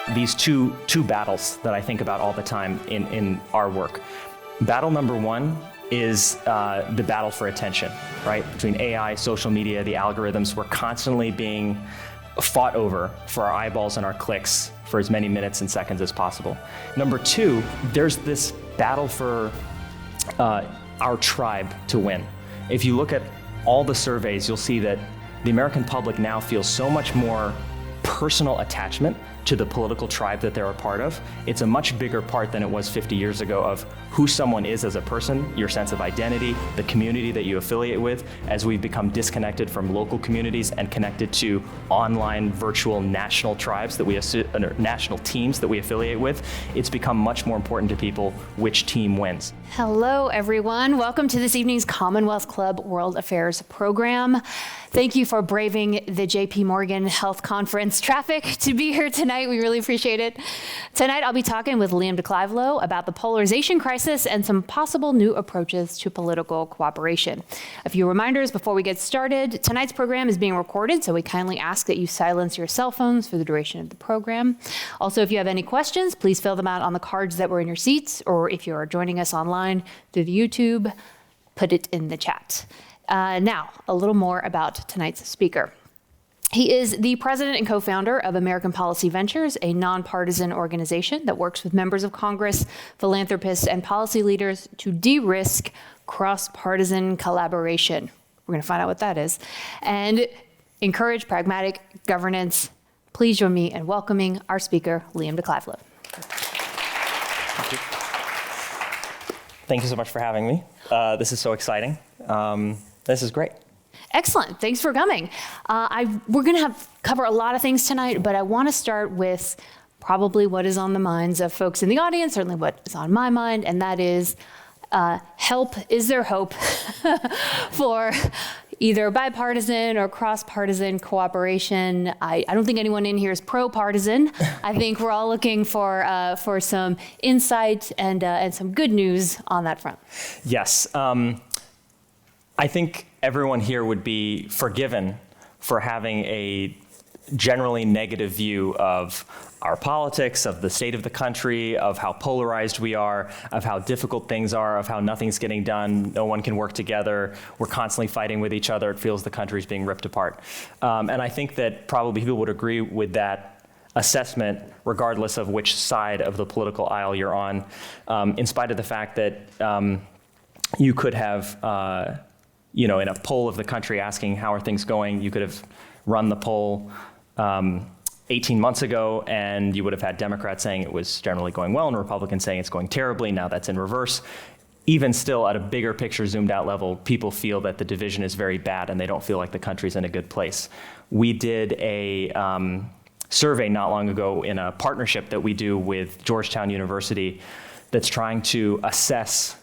these two battles that I think about all the time in our work. Battle number one is the battle for attention, right? Between AI, social media, the algorithms, we're constantly being fought over for our eyeballs and our clicks for as many minutes and seconds as possible. Number two, there's this battle for our tribe to win. If you look at all the surveys, you'll see that the American public now feels so much more personal attachment to the political tribe that they're a part of. It's a much bigger part than it was 50 years ago of who someone is as a person, your sense of identity, the community that you affiliate with, as we've become disconnected from local communities and connected to online, virtual, national tribes that national teams that we affiliate with. It's become much more important to people which team wins. Hello, everyone. Welcome to this evening's Commonwealth Club World Affairs program. Thank you for braving the JP Morgan Health Conference traffic to be here tonight. We really appreciate it. Tonight, I'll be talking with Liam DeClivelo about the polarization crisis and some possible new approaches to political cooperation. A few reminders before we get started. Tonight's program is being recorded, so we kindly ask that you silence your cell phones for the duration of the program. Also, if you have any questions, please fill them out on the cards that were in your seats, or if you are joining us online through the YouTube, put it in the chat. Now, a little more about tonight's speaker. He is the president and co-founder of American Policy Ventures, a nonpartisan organization that works with members of Congress, philanthropists, and policy leaders to de-risk cross-partisan collaboration. We're going to find out what that is. And encourage pragmatic governance. Please join me in welcoming our speaker, Liam DeClivelo. Thank you so much for having me. This is so exciting. This is great. Excellent. Thanks for coming. We're going to cover a lot of things tonight, but I want to start with probably what is on the minds of folks in the audience, certainly what is on my mind, and that is help. Is there hope for either bipartisan or cross-partisan cooperation? I don't think anyone in here is pro-partisan. I think we're all looking for some insight and some good news on that front. Yes. I think everyone here would be forgiven for having a generally negative view of our politics, of the state of the country, of how polarized we are, of how difficult things are, of how nothing's getting done, no one can work together, we're constantly fighting with each other, it feels the country's being ripped apart. And I think that probably people would agree with that assessment, regardless of which side of the political aisle you're on, in spite of the fact that you could have in a poll of the country asking how are things going, you could have run the poll 18 months ago and you would have had Democrats saying it was generally going well and Republicans saying it's going terribly. Now that's in reverse. Even still, at a bigger picture, zoomed out level, people feel that the division is very bad and they don't feel like the country's in a good place. We did a survey not long ago in a partnership that we do with Georgetown University that's trying to assess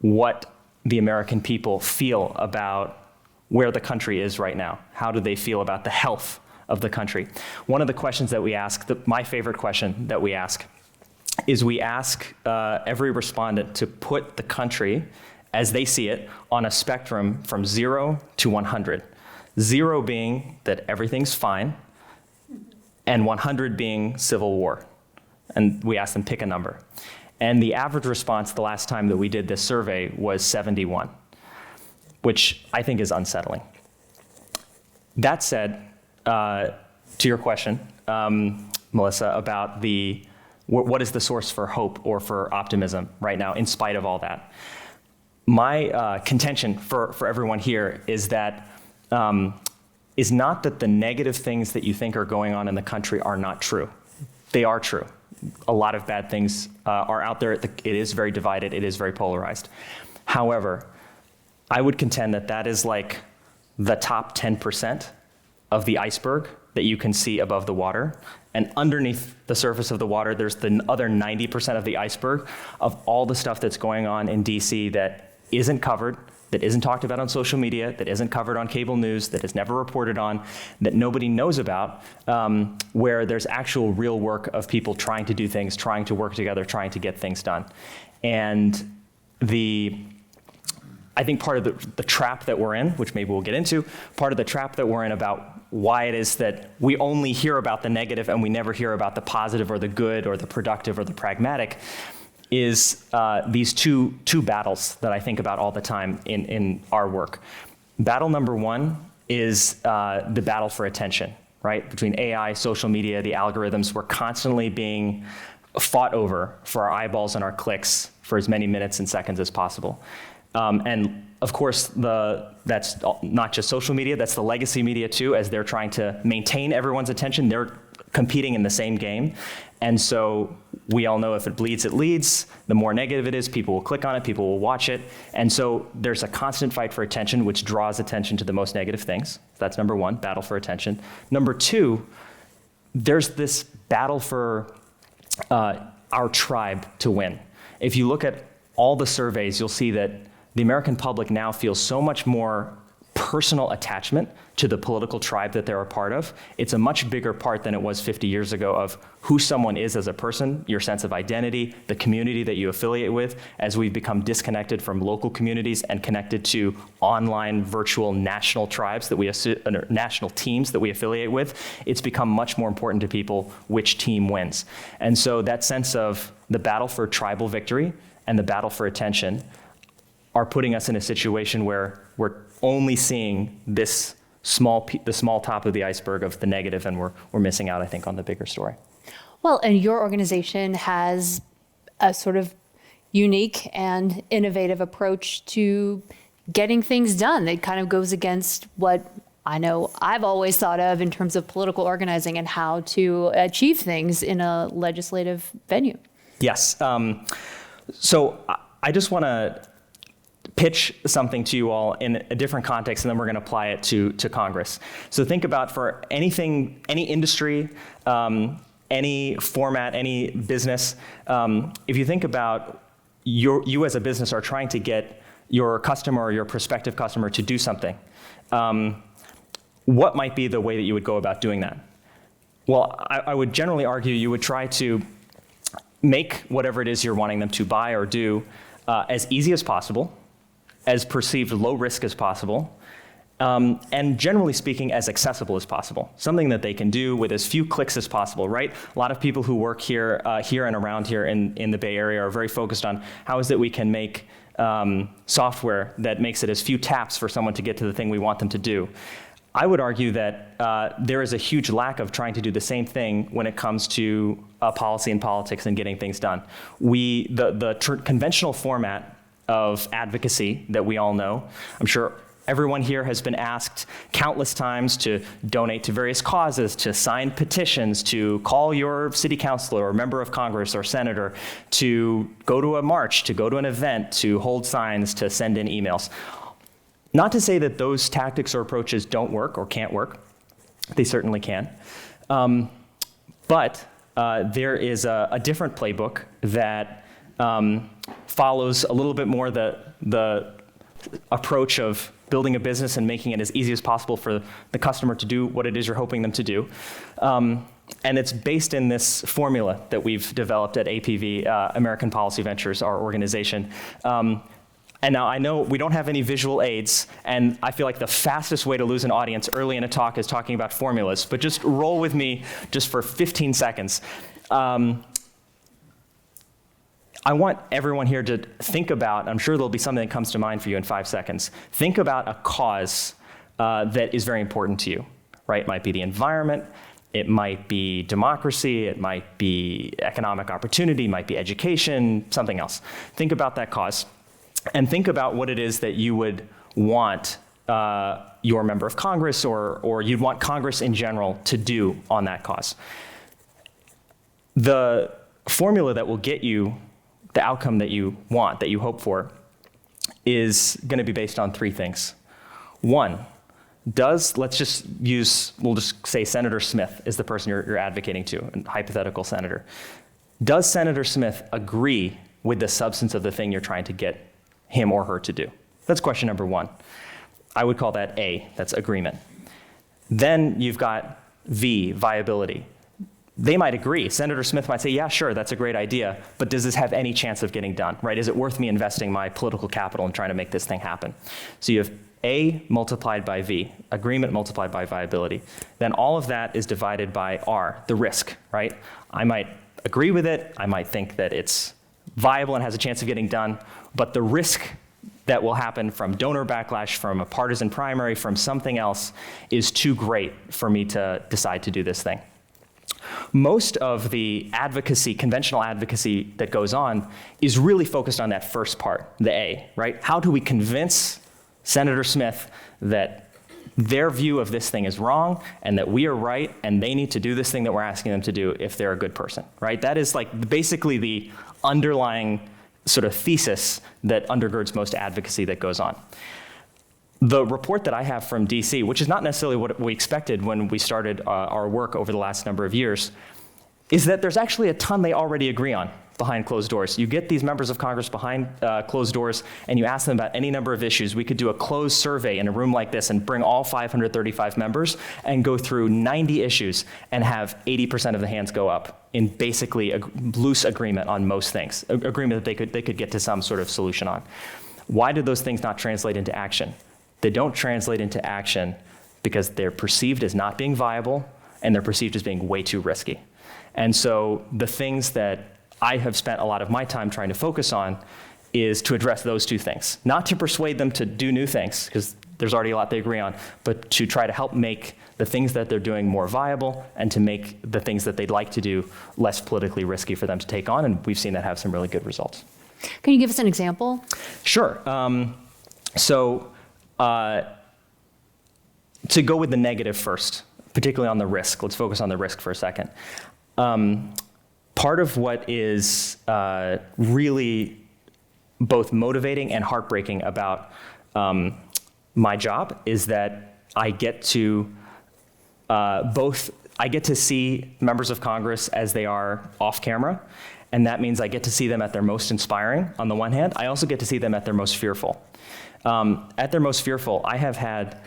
what the American people feel about where the country is right now. How do they feel about the health of the country? One of the questions that we ask, my favorite question that we ask, is we ask every respondent to put the country, as they see it, on a spectrum from 0 to 100. 0 being that everything's fine, and 100 being civil war. And we ask them pick a number. And the average response the last time that we did this survey was 71, which I think is unsettling. That said, to your question, Melissa, about what is the source for hope or for optimism right now, in spite of all that? My contention for everyone here is that is not that the negative things that you think are going on in the country are not true. They are true. A lot of bad things are out there. It is very divided. It is very polarized. However, I would contend that that is like the top 10% of the iceberg that you can see above the water. And underneath the surface of the water, there's the other 90% of the iceberg of all the stuff that's going on in DC that isn't covered, that isn't talked about on social media, that isn't covered on cable news, that is never reported on, that nobody knows about, where there's actual real work of people trying to do things, trying to work together, trying to get things done. And I think part of the trap that we're in, which maybe we'll get into, part of the trap that we're in about why it is that we only hear about the negative and we never hear about the positive or the good or the productive or the pragmatic, is these two battles that I think about all the time in our work. Battle number one is the battle for attention, right? Between AI, social media, the algorithms, we're constantly being fought over for our eyeballs and our clicks for as many minutes and seconds as possible. And of course, that's not just social media, that's the legacy media too, as they're trying to maintain everyone's attention. They're competing in the same game. And so we all know if it bleeds, it leads. The more negative it is, people will click on it, people will watch it. And so there's a constant fight for attention, which draws attention to the most negative things. That's number one, battle for attention. Number two, there's this battle for our tribe to win. If you look at all the surveys, you'll see that the American public now feels so much more personal attachment to the political tribe that they're a part of. It's a much bigger part than it was 50 years ago of who someone is as a person, your sense of identity, the community that you affiliate with, as we've become disconnected from local communities and connected to online, virtual, national tribes that national teams that we affiliate with. It's become much more important to people which team wins. And so that sense of the battle for tribal victory and the battle for attention are putting us in a situation where we're only seeing this the small top of the iceberg of the negative, and we're missing out, I think, on the bigger story. Well, and your organization has a sort of unique and innovative approach to getting things done that kind of goes against what I know I've always thought of in terms of political organizing and how to achieve things in a legislative venue. Yes. So I just want to pitch something to you all in a different context, and then we're going to apply it to Congress. So think about for anything, any industry, any format, any business, if you think about you as a business are trying to get your customer or your prospective customer to do something, what might be the way that you would go about doing that? Well, I would generally argue you would try to make whatever it is you're wanting them to buy or do as easy as possible, as perceived low risk as possible, and generally speaking, as accessible as possible. Something that they can do with as few clicks as possible, right? A lot of people who work here and around here in the Bay Area are very focused on how is it we can make software that makes it as few taps for someone to get to the thing we want them to do. I would argue that there is a huge lack of trying to do the same thing when it comes to policy and politics and getting things done. The conventional format of advocacy that we all know, I'm sure everyone here has been asked countless times to donate to various causes, to sign petitions, to call your city councilor or member of Congress or senator, to go to a march, to go to an event, to hold signs, to send in emails. Not to say that those tactics or approaches don't work or can't work. They certainly can. But there is a different playbook that follows a little bit more the approach of building a business and making it as easy as possible for the customer to do what it is you're hoping them to do. And it's based in this formula that we've developed at APV, American Policy Ventures, our organization. And now I know we don't have any visual aids, and I feel like the fastest way to lose an audience early in a talk is talking about formulas, but just roll with me just for 15 seconds. I want everyone here to think about, I'm sure there'll be something that comes to mind for you in 5 seconds. Think about a cause that is very important to you, right? It might be the environment, it might be democracy, it might be economic opportunity, it might be education, something else. Think about that cause, and think about what it is that you would want your member of Congress or you'd want Congress in general to do on that cause. The formula that will get you the outcome that you want, that you hope for, is going to be based on three things. One, we'll just say Senator Smith is the person you're advocating to, a hypothetical senator. Does Senator Smith agree with the substance of the thing you're trying to get him or her to do? That's question number one. I would call that A, that's agreement. Then you've got V, viability. they might agree. Senator Smith might say, yeah, sure, that's a great idea, but does this have any chance of getting done, right? Is it worth me investing my political capital in trying to make this thing happen? So you have A multiplied by V, agreement multiplied by viability. Then all of that is divided by R, the risk, right? I might agree with it, I might think that it's viable and has a chance of getting done, but the risk that will happen from donor backlash, from a partisan primary, from something else is too great for me to decide to do this thing. Most of the advocacy, conventional advocacy that goes on is really focused on that first part, the A, right? How do we convince Senator Smith that their view of this thing is wrong and that we are right and they need to do this thing that we're asking them to do if they're a good person, right? That is like basically the underlying sort of thesis that undergirds most advocacy that goes on. The report that I have from DC, which is not necessarily what we expected when we started our work over the last number of years, is that there's actually a ton they already agree on behind closed doors. You get these members of Congress behind closed doors and you ask them about any number of issues. We could do a closed survey in a room like this and bring all 535 members and go through 90 issues and have 80% of the hands go up in basically a loose agreement on most things, agreement that they could get to some sort of solution on. Why do those things not translate into action? They don't translate into action because they're perceived as not being viable and they're perceived as being way too risky. And so the things that I have spent a lot of my time trying to focus on is to address those two things. Not to persuade them to do new things, because there's already a lot they agree on, but to try to help make the things that they're doing more viable and to make the things that they'd like to do less politically risky for them to take on, and we've seen that have some really good results. Can you give us an example? Sure. To go with the negative first, particularly on the risk, let's focus on the risk for a second. Part of what is really both motivating and heartbreaking about my job is that I get to see members of Congress as they are off camera, and that means I get to see them at their most inspiring on the one hand. I also get to see them at their most fearful. At their most fearful, I have had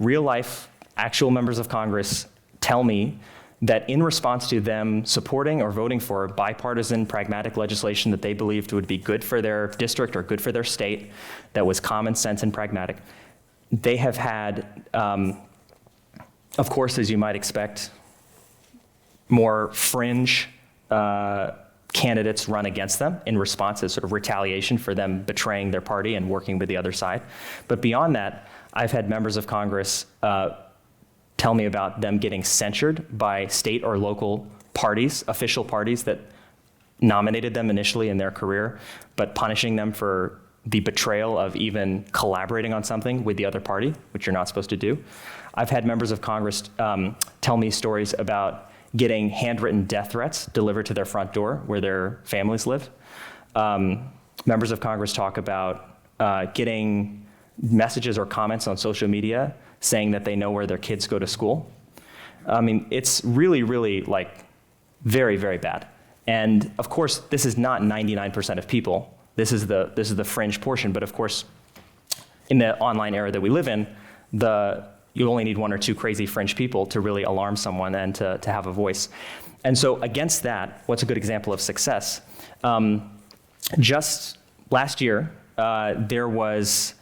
real life, actual members of Congress tell me that in response to them supporting or voting for bipartisan, pragmatic legislation that they believed would be good for their district or good for their state, that was common sense and pragmatic, they have had, of course, as you might expect, more fringe candidates run against them in response as sort of retaliation for them betraying their party and working with the other side. But beyond that, I've had members of Congress tell me about them getting censured by state or local parties, official parties that nominated them initially in their career, but punishing them for the betrayal of even collaborating on something with the other party, which you're not supposed to do. I've had members of Congress tell me stories about getting handwritten death threats delivered to their front door where their families live. Members of Congress talk about getting messages or comments on social media saying that they know where their kids go to school. I mean, it's really, really like very, very bad. And of course, this is not 99% of people. This is the fringe portion. But of course, in the online era that we live in, you only need one or two crazy fringe people to really alarm someone and to have a voice. And so against that, what's a good example of success? Just last year, there was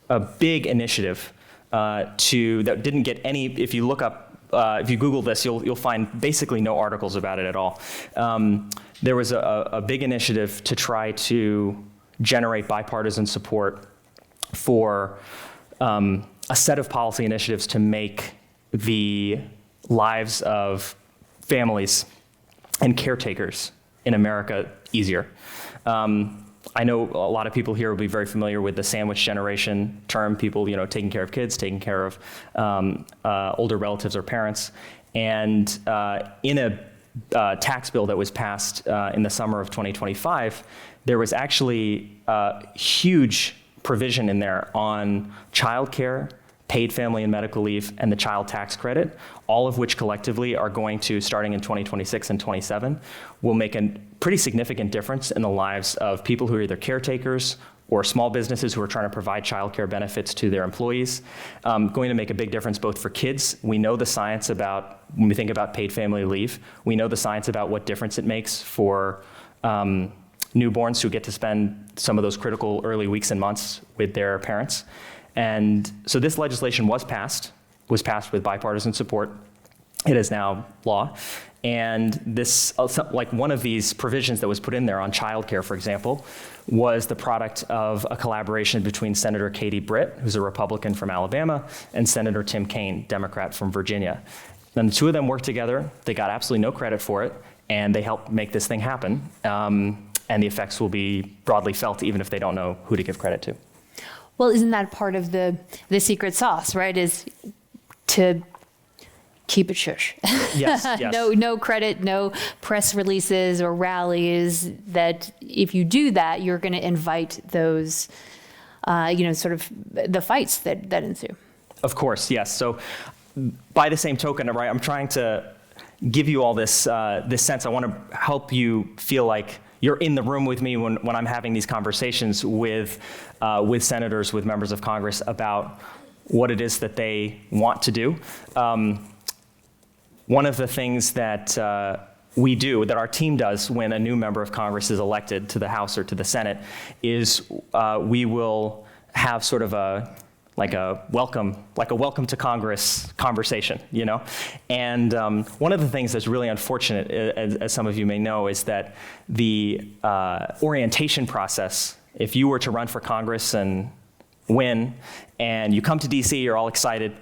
a big initiative that didn't get any, if you look up, if you Google this, you'll find basically no articles about it at all. There was a big initiative to try to generate bipartisan support for a set of policy initiatives to make the lives of families and caretakers in America easier. I know a lot of people here will be very familiar with the sandwich generation term, people taking care of kids, taking care of older relatives or parents. And in a tax bill that was passed in the summer of 2025, there was actually a huge provision in there on childcare, paid family and medical leave, and the child tax credit, all of which collectively are going to, starting in 2026 and 27, will make a pretty significant difference in the lives of people who are either caretakers or small businesses who are trying to provide childcare benefits to their employees. Going to make a big difference both for kids. We know the science about, when we think about paid family leave, we know the science about what difference it makes for newborns who get to spend some of those critical early weeks and months with their parents. And so this legislation was passed with bipartisan support. It is now law. And this, like one of these provisions that was put in there on childcare, for example, was the product of a collaboration between Senator Katie Britt, who's a Republican from Alabama, and Senator Tim Kaine, Democrat from Virginia. And the two of them worked together. They got absolutely no credit for it, and they helped make this thing happen. And the effects will be broadly felt, even if they don't know who to give credit to. Well, isn't that part of the secret sauce, right? Is to keep it shush. Yes, yes. No credit, no press releases or rallies, that if you do that, you're going to invite those, sort of the fights that ensue. Of course, yes. So by the same token, right, I'm trying to give you all this sense. I want to help you feel like you're in the room with me when I'm having these conversations with senators, with members of Congress about what it is that they want to do. One of the things that we do, that our team does when a new member of Congress is elected to the House or to the Senate, is we will have sort of a welcome to Congress conversation, And one of the things that's really unfortunate, as some of you may know, is that the orientation process, if you were to run for Congress and win, and you come to DC, you're all excited,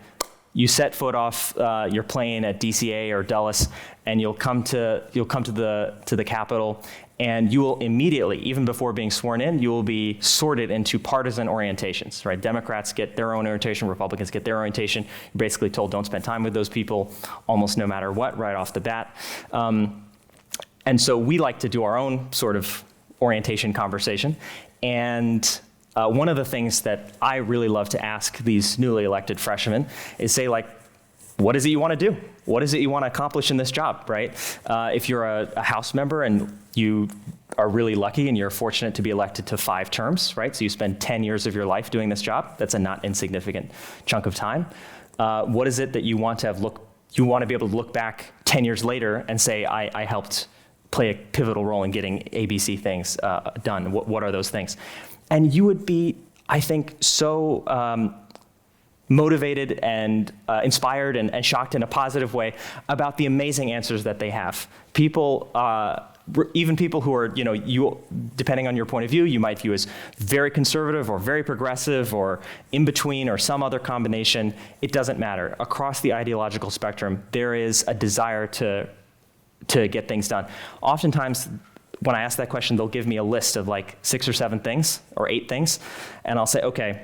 you set foot off your plane at DCA or Dulles, and you'll come to the Capitol, and you will immediately, even before being sworn in, you will be sorted into partisan orientations, right? Democrats get their own orientation, Republicans get their orientation. You're basically told don't spend time with those people almost no matter what, right off the bat. And so we like to do our own sort of orientation conversation. And one of the things that I really love to ask these newly elected freshmen is say, like, what is it you want to do? What is it you want to accomplish in this job, right? If you're a House member and you are really lucky and you're fortunate to be elected to 5 terms, right? So you spend 10 years of your life doing this job. That's a not insignificant chunk of time. What is it that you want to you want to be able to look back 10 years later and say, I helped play a pivotal role in getting ABC things done? What are those things? And you would be, I think, so motivated and inspired and shocked in a positive way about the amazing answers that they have. People, even people who are, you, depending on your point of view, you might view as very conservative or very progressive or in between or some other combination. It doesn't matter. Across the ideological spectrum, there is a desire to get things done. Oftentimes, when I ask that question, they'll give me a list of like 6 or 7 things or 8 things, and I'll say, okay,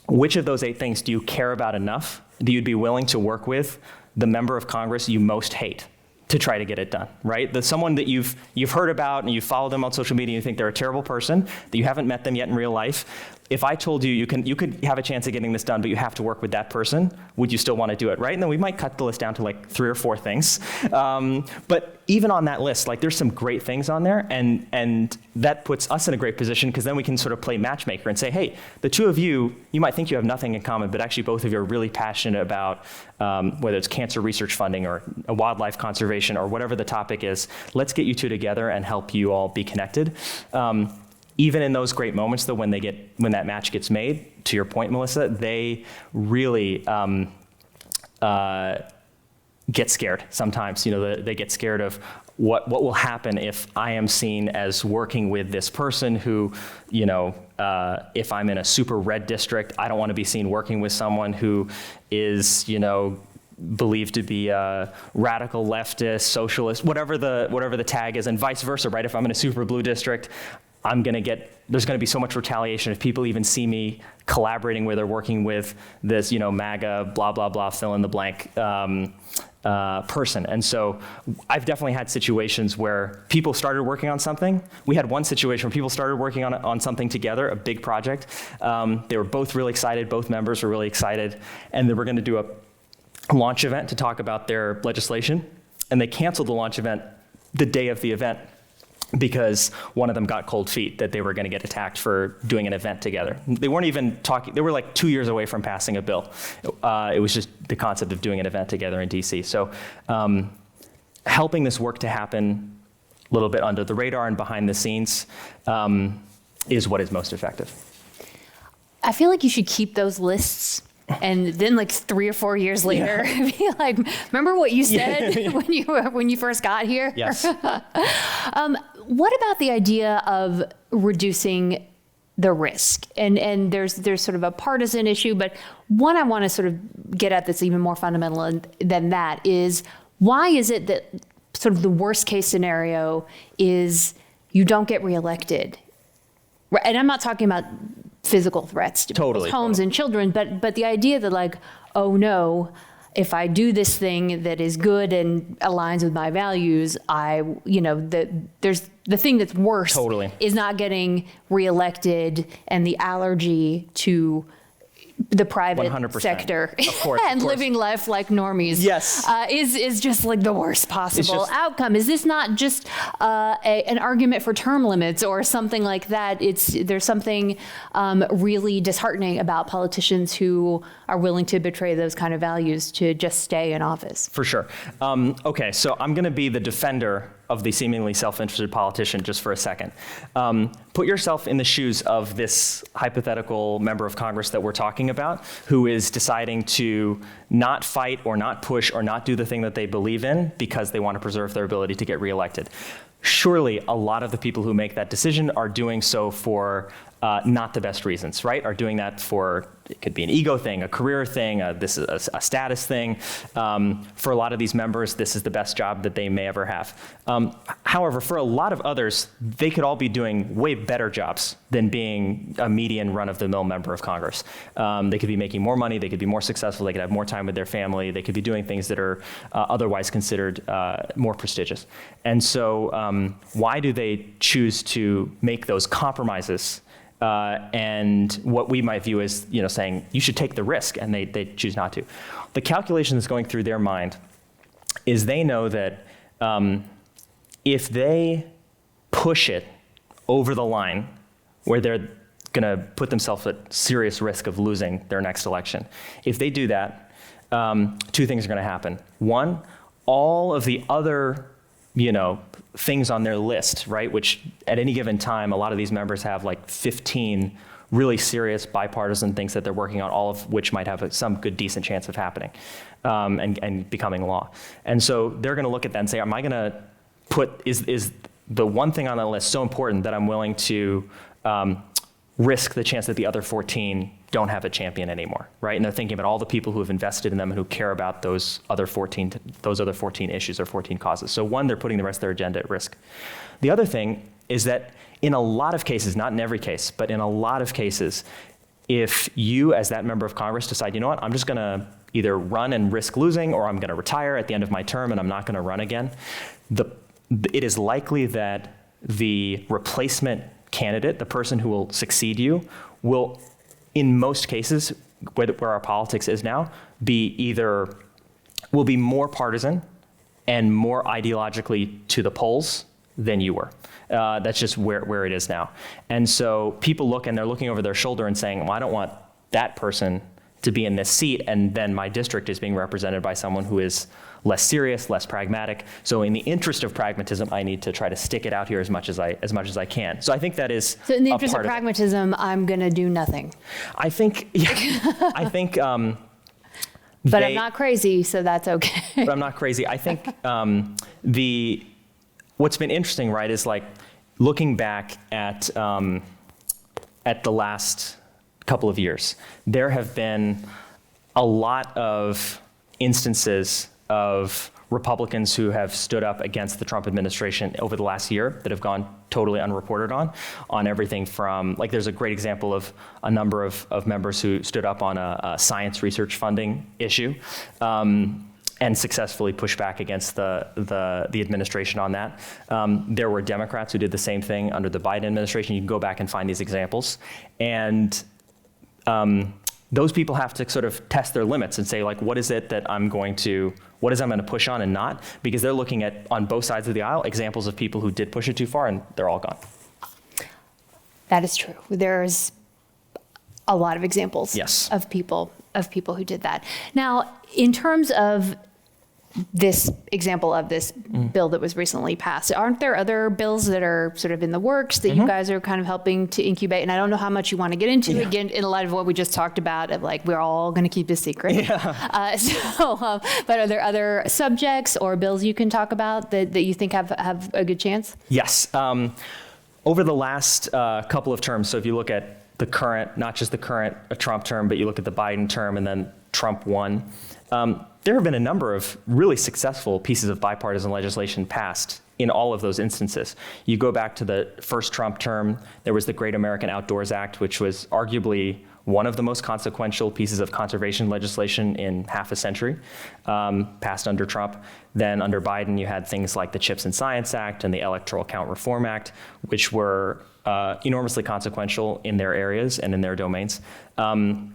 which of those 8 things do you care about enough that you'd be willing to work with the member of Congress you most hate to try to get it done, right? Someone that you've heard about and you follow them on social media and you think they're a terrible person, that you haven't met them yet in real life. If I told you you could have a chance of getting this done, but you have to work with that person, would you still want to do it, right? And then we might cut the list down to like 3 or 4 things. But even on that list, like there's some great things on there, and that puts us in a great position because then we can sort of play matchmaker and say, hey, the two of you might think you have nothing in common, but actually both of you are really passionate about whether it's cancer research funding or wildlife conservation or whatever the topic is. Let's get you two together and help you all be connected. Even in those great moments, though, when that match gets made, to your point, Melissa, they really get scared sometimes. They get scared of what will happen if I am seen as working with this person who, if I'm in a super red district, I don't want to be seen working with someone who is, believed to be a radical leftist, socialist, whatever the tag is, and vice versa, right? If I'm in a super blue district, there's going to be so much retaliation if people even see me collaborating with or working with this, MAGA, blah, blah, blah, fill in the blank person. And so I've definitely had situations where people started working on something. We had one situation where people started working on something together, a big project. They were both really excited. Both members were really excited. And they were going to do a launch event to talk about their legislation. And they canceled the launch event the day of the event. because one of them got cold feet that they were going to get attacked for doing an event together. They weren't even talking, they were like 2 years away from passing a bill. It was just the concept of doing an event together in DC. So helping this work to happen a little bit under the radar and behind the scenes is what is most effective. I feel like you should keep those lists. And then, like 3 or 4 years later, be like, "Remember what you said when you first got here?" Yes. What about the idea of reducing the risk? And there's sort of a partisan issue, but one I want to sort of get at that's even more fundamental than that is, why is it that sort of the worst case scenario is you don't get reelected? And I'm not talking about physical threats to people's homes and children, but the idea that, like, oh no, if I do this thing that is good and aligns with my values, there's the thing that's worse is not getting reelected, and the allergy to the private 100%. sector Of course, and living life like normies is just like the worst possible outcome. Is this not just an argument for term limits or something like that? There's something really disheartening about politicians who are willing to betray those kind of values to just stay in office. For sure. Okay, so I'm going to be the defender of the seemingly self-interested politician just for a second. Put yourself in the shoes of this hypothetical member of Congress that we're talking about, who is deciding to not fight or not push or not do the thing that they believe in because they want to preserve their ability to get reelected. Surely a lot of the people who make that decision are doing so for not the best reasons, right? Are doing that for, it could be an ego thing, a career thing, this is a status thing. For a lot of these members, this is the best job that they may ever have. However, for a lot of others, they could all be doing way better jobs than being a median run-of-the-mill member of Congress. They could be making more money, they could be more successful, they could have more time with their family, they could be doing things that are otherwise considered more prestigious. And so why do they choose to make those compromises? And what we might view as, saying you should take the risk, and they choose not to. The calculation that's going through their mind is they know that if they push it over the line where they're going to put themselves at serious risk of losing their next election, if they do that, 2 things are going to happen. One, all of the other things on their list, right, which at any given time, a lot of these members have like 15 really serious bipartisan things that they're working on, all of which might have some good, decent chance of happening and becoming law. And so they're going to look at that and say, am I going to is the one thing on that list so important that I'm willing to risk the chance that the other 14 don't have a champion anymore, right? And they're thinking about all the people who have invested in them and who care about those other 14 issues or 14 causes. So one, they're putting the rest of their agenda at risk. The other thing is that in a lot of cases, not in every case, but in a lot of cases, if you as that member of Congress decide, you know what, I'm just gonna either run and risk losing, or I'm gonna retire at the end of my term and I'm not gonna run again, it is likely that the replacement candidate, the person who will succeed you, will, in most cases, where our politics is now, will be more partisan and more ideologically to the polls than you were. That's just where it is now. And so people look and they're looking over their shoulder and saying, well, I don't want that person to be in this seat, and then my district is being represented by someone who is less serious, less pragmatic. So in the interest of pragmatism, I need to try to stick it out here as much as I can. So I think that is so in the interest of pragmatism, I'm going to do nothing. I think, but I'm not crazy, so that's okay. But I'm not crazy. I think what's been interesting, right, is like looking back at the last couple of years, there have been a lot of instances of Republicans who have stood up against the Trump administration over the last year that have gone totally unreported on everything from, like, there's a great example of a number of members who stood up on a science research funding issue and successfully pushed back against the administration on that. There were Democrats who did the same thing under the Biden administration. You can go back and find these examples. And those people have to sort of test their limits and say, like, what is it that I'm going to push on and not? Because they're looking at, on both sides of the aisle, examples of people who did push it too far, and they're all gone. That is true. There's a lot of examples Yes. of people who did that. Now, in terms of this example of this bill that was recently passed, aren't there other bills that are sort of in the works that you guys are kind of helping to incubate? And I don't know how much you want to get into, again, in light of what we just talked about, of like, we're all going to keep this secret. But are there other subjects or bills you can talk about that you think have a good chance? Yes. Over the last couple of terms, so if you look at the current, not just the current Trump term, but you look at the Biden term and then Trump 1, there have been a number of really successful pieces of bipartisan legislation passed in all of those instances. You go back to the first Trump term, there was the Great American Outdoors Act, which was arguably one of the most consequential pieces of conservation legislation in half a century, passed under Trump. Then under Biden, you had things like the CHIPS and Science Act and the Electoral Count Reform Act, which were enormously consequential in their areas and in their domains. So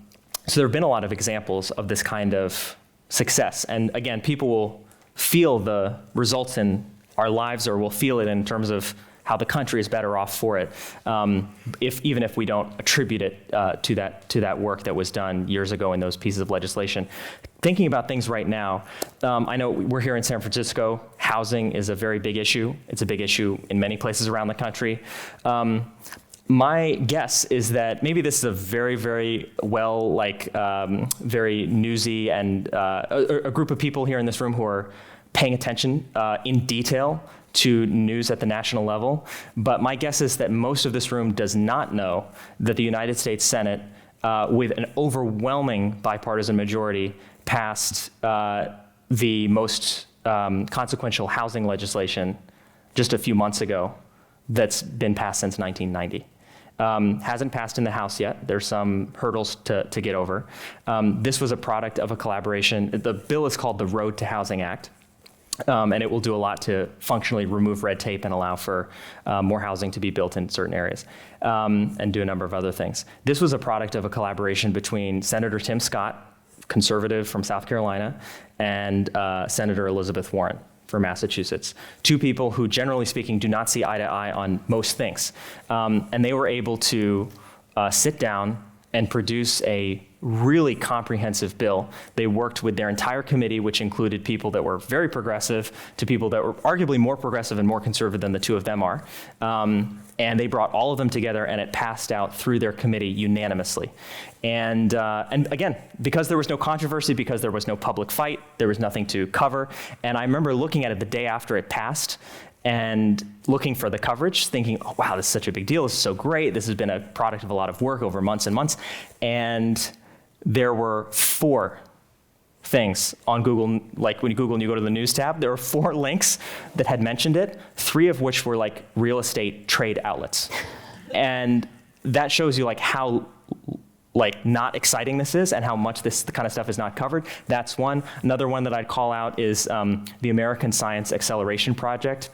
there have been a lot of examples of this kind of success. And again, people will feel the results in our lives, or will feel it in terms of how the country is better off for it, even if we don't attribute it to that work that was done years ago in those pieces of legislation. Thinking about things right now, I know we're here in San Francisco. Housing is a very big issue. It's a big issue in many places around the country. My guess is that maybe this is a very, very very newsy and a group of people here in this room who are paying attention in detail to news at the national level. But my guess is that most of this room does not know that the United States Senate, with an overwhelming bipartisan majority, passed the most consequential housing legislation just a few months ago that's been passed since 1990. Hasn't passed in the House yet. There's some hurdles to get over. This was a product of a collaboration. The bill is called the Road to Housing Act, and it will do a lot to functionally remove red tape and allow for more housing to be built in certain areas, and do a number of other things. This was a product of a collaboration between Senator Tim Scott, conservative from South Carolina, and Senator Elizabeth Warren for Massachusetts. Two people who, generally speaking, do not see eye to eye on most things. And they were able to sit down and produce a really comprehensive bill. They worked with their entire committee, which included people that were very progressive to people that were arguably more progressive and more conservative than the two of them are. And they brought all of them together, and it passed out through their committee unanimously. And again, because there was no controversy, because there was no public fight, there was nothing to cover. And I remember looking at it the day after it passed and looking for the coverage, thinking, oh, wow, this is such a big deal. This is so great. This has been a product of a lot of work over months and months. And there were 4 things on Google, like when you Google and you go to the news tab, there were 4 links that had mentioned it, 3 of which were like real estate trade outlets. And that shows you like how not exciting this is and how much this kind of stuff is not covered. That's one. Another one that I'd call out is the American Science Acceleration Project.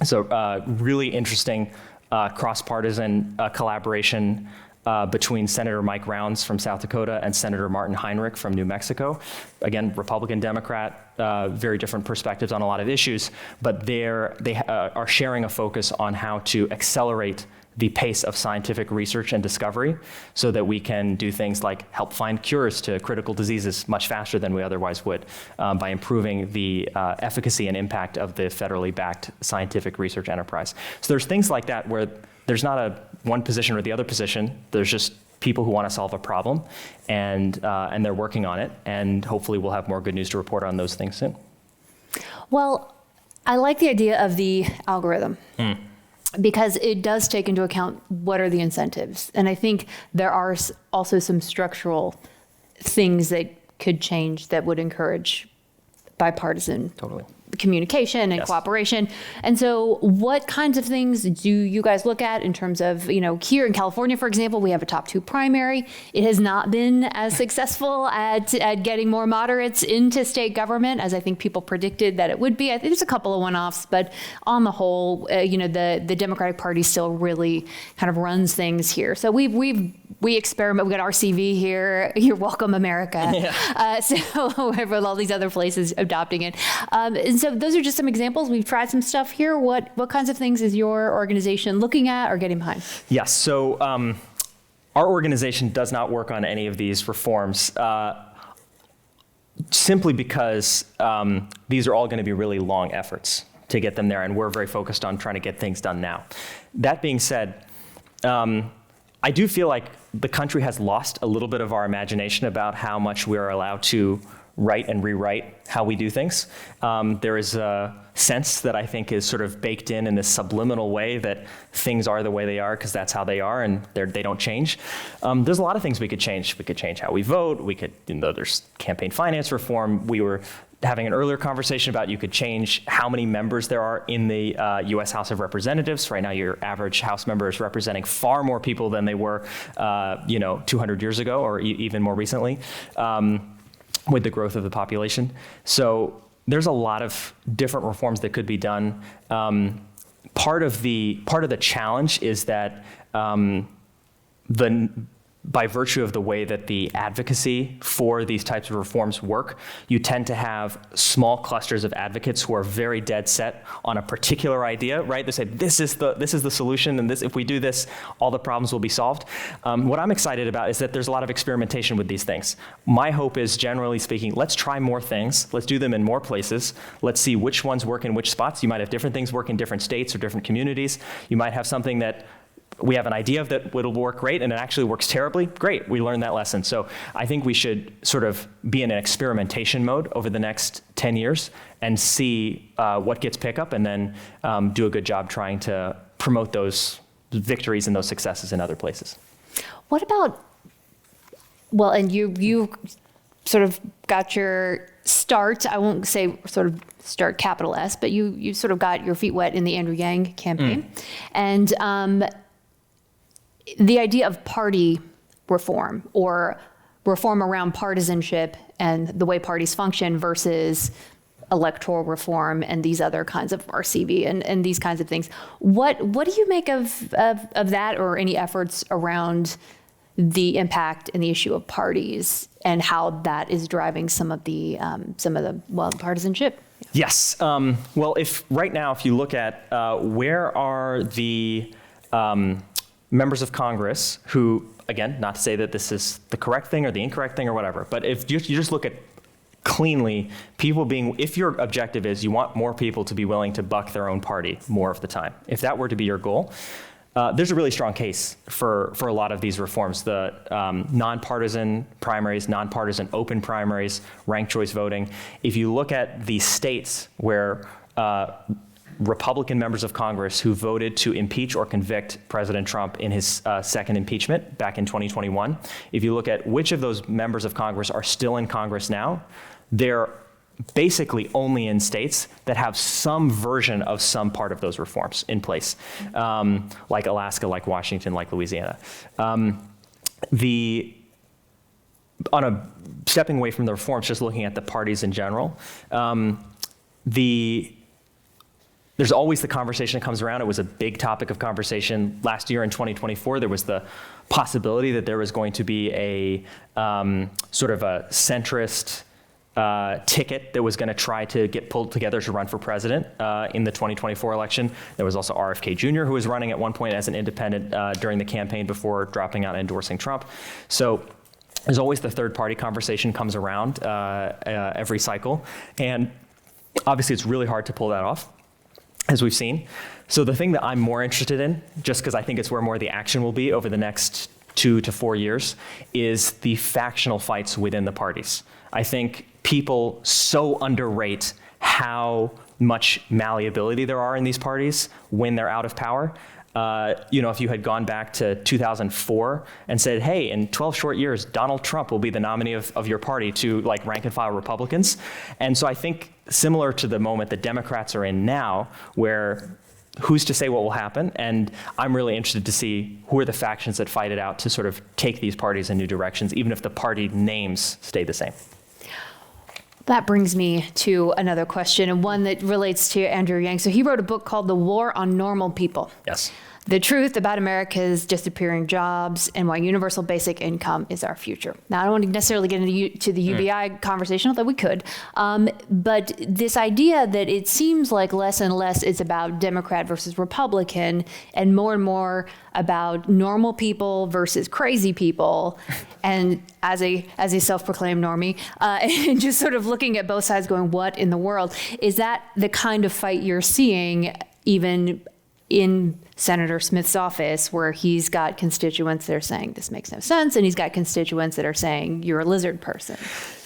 So really interesting cross-partisan collaboration between Senator Mike Rounds from South Dakota and Senator Martin Heinrich from New Mexico. Again, Republican, Democrat, very different perspectives on a lot of issues, but they are sharing a focus on how to accelerate the pace of scientific research and discovery so that we can do things like help find cures to critical diseases much faster than we otherwise would by improving the efficacy and impact of the federally backed scientific research enterprise. So there's things like that where there's not a one position or the other position. There's just people who want to solve a problem, and they're working on it, and hopefully we'll have more good news to report on those things soon. Well, I like the idea of the algorithm. Because it does take into account what are the incentives. And I think there are also some structural things that could change that would encourage bipartisan communication and Yes. cooperation. And so what kinds of things do you guys look at in terms of, here in California, for example, we have a top 2 primary. It has not been as successful at getting more moderates into state government as I think people predicted that it would be. I think there's a couple of one-offs, but on the whole, the Democratic Party still really kind of runs things here. So we experiment. We got RCV here. You're welcome, America. Yeah. So with all these other places adopting it. And so those are just some examples. We've tried some stuff here. What kinds of things is your organization looking at or getting behind? Yes. So our organization does not work on any of these reforms simply because these are all going to be really long efforts to get them there, and we're very focused on trying to get things done now. That being said, I do feel like the country has lost a little bit of our imagination about how much we're allowed to write and rewrite how we do things. There is a sense that I think is sort of baked in this subliminal way that things are the way they are because that's how they are and they don't change. There's a lot of things we could change. We could change how we vote. We could, there's campaign finance reform. We were having an earlier conversation about you could change how many members there are in the U.S. House of Representatives. Right now, your average House member is representing far more people than they were, 200 years ago or even more recently. With the growth of the population. So there's a lot of different reforms that could be done. Part of the challenge is that by virtue of the way that the advocacy for these types of reforms work, you tend to have small clusters of advocates who are very dead set on a particular idea, right? They say, this is the solution, and if we do this, all the problems will be solved. What I'm excited about is that there's a lot of experimentation with these things. My hope is, generally speaking, let's try more things. Let's do them in more places. Let's see which ones work in which spots. You might have different things work in different states or different communities. You might have something that we have an idea of that it'll work great and it actually works terribly. Great, we learned that lesson. So I think we should sort of be in an experimentation mode over the next 10 years and see what gets pick up and then do a good job trying to promote those victories and those successes in other places. What about, well, and you sort of got your start, I won't say sort of start capital S, but you sort of got your feet wet in the Andrew Yang campaign. And the idea of party reform or reform around partisanship and the way parties function versus electoral reform and these other kinds of RCV and these kinds of things. What do you make of that or any efforts around the impact and the issue of parties and how that is driving some of the partisanship? Yes. Well, if you look at where are the members of Congress who, again, not to say that this is the correct thing or the incorrect thing or whatever, but if you just look at cleanly people if your objective is you want more people to be willing to buck their own party more of the time, if that were to be your goal, there's a really strong case for a lot of these reforms. The nonpartisan primaries, nonpartisan open primaries, ranked choice voting. If you look at the states where Republican members of Congress who voted to impeach or convict President Trump in his second impeachment back in 2021, if you look at which of those members of Congress are still in Congress now, they're basically only in states that have some version of some part of those reforms in place, like Alaska, like Washington, like Louisiana. Stepping away from the reforms, just looking at the parties in general, there's always the conversation that comes around. It was a big topic of conversation last year in 2024. There was the possibility that there was going to be a sort of a centrist ticket that was going to try to get pulled together to run for president in the 2024 election. There was also RFK Jr., who was running at one point as an independent during the campaign before dropping out and endorsing Trump. So there's always the third party conversation comes around every cycle. And obviously it's really hard to pull that off, as we've seen. So the thing that I'm more interested in, just because I think it's where more of the action will be over the next 2 to 4 years, is the factional fights within the parties. I think people so underrate how much malleability there are in these parties when they're out of power. if you had gone back to 2004 and said, hey, in 12 short years, Donald Trump will be the nominee of your party to like rank and file Republicans. And so I think similar to the moment that Democrats are in now, where who's to say what will happen? And I'm really interested to see who are the factions that fight it out to sort of take these parties in new directions, even if the party names stay the same. That brings me to another question, and one that relates to Andrew Yang. So he wrote a book called The War on Normal People. Yes. The Truth About America's Disappearing Jobs and Why Universal Basic Income is Our Future. Now, I don't want to necessarily get into the UBI conversation, although we could, but this idea that it seems like less and less is about Democrat versus Republican and more about normal people versus crazy people. And as a self-proclaimed normie, and just sort of looking at both sides going, what in the world? Is that the kind of fight you're seeing even in Senator Smith's office, where he's got constituents that are saying this makes no sense, and he's got constituents that are saying you're a lizard person?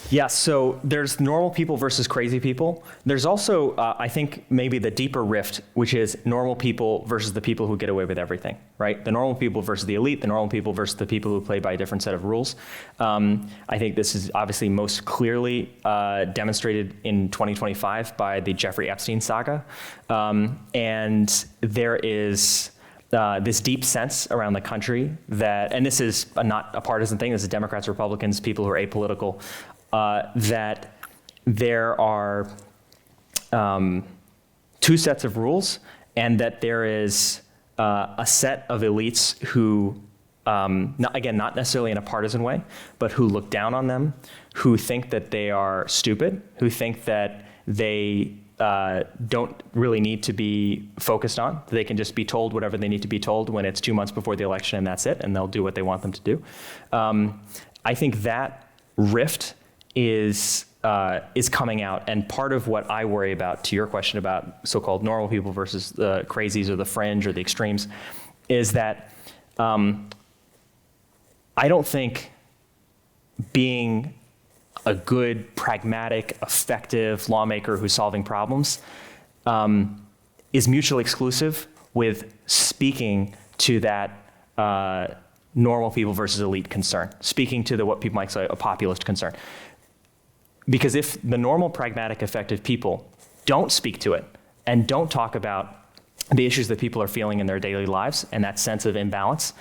Yeah, so there's normal people versus crazy people. There's also, I think, maybe the deeper rift, which is normal people versus the people who get away with everything, right? The normal people versus the elite, the normal people versus the people who play by a different set of rules. I think this is obviously most clearly demonstrated in 2025 by the Jeffrey Epstein saga. And there is this deep sense around the country that, and this is not a partisan thing, this is Democrats, Republicans, people who are apolitical, that there are two sets of rules, and that there is a set of elites who, not necessarily in a partisan way, but who look down on them, who think that they are stupid, who think that they don't really need to be focused on. They can just be told whatever they need to be told when it's 2 months before the election, and that's it, and they'll do what they want them to do. I think that rift is coming out, and part of what I worry about, to your question about so-called normal people versus the crazies or the fringe or the extremes, is that I don't think being a good, pragmatic, effective lawmaker who's solving problems is mutually exclusive with speaking to that normal people versus elite concern, speaking to what people might say a populist concern. Because if the normal, pragmatic, effective people don't speak to it and don't talk about the issues that people are feeling in their daily lives and that sense of imbalance,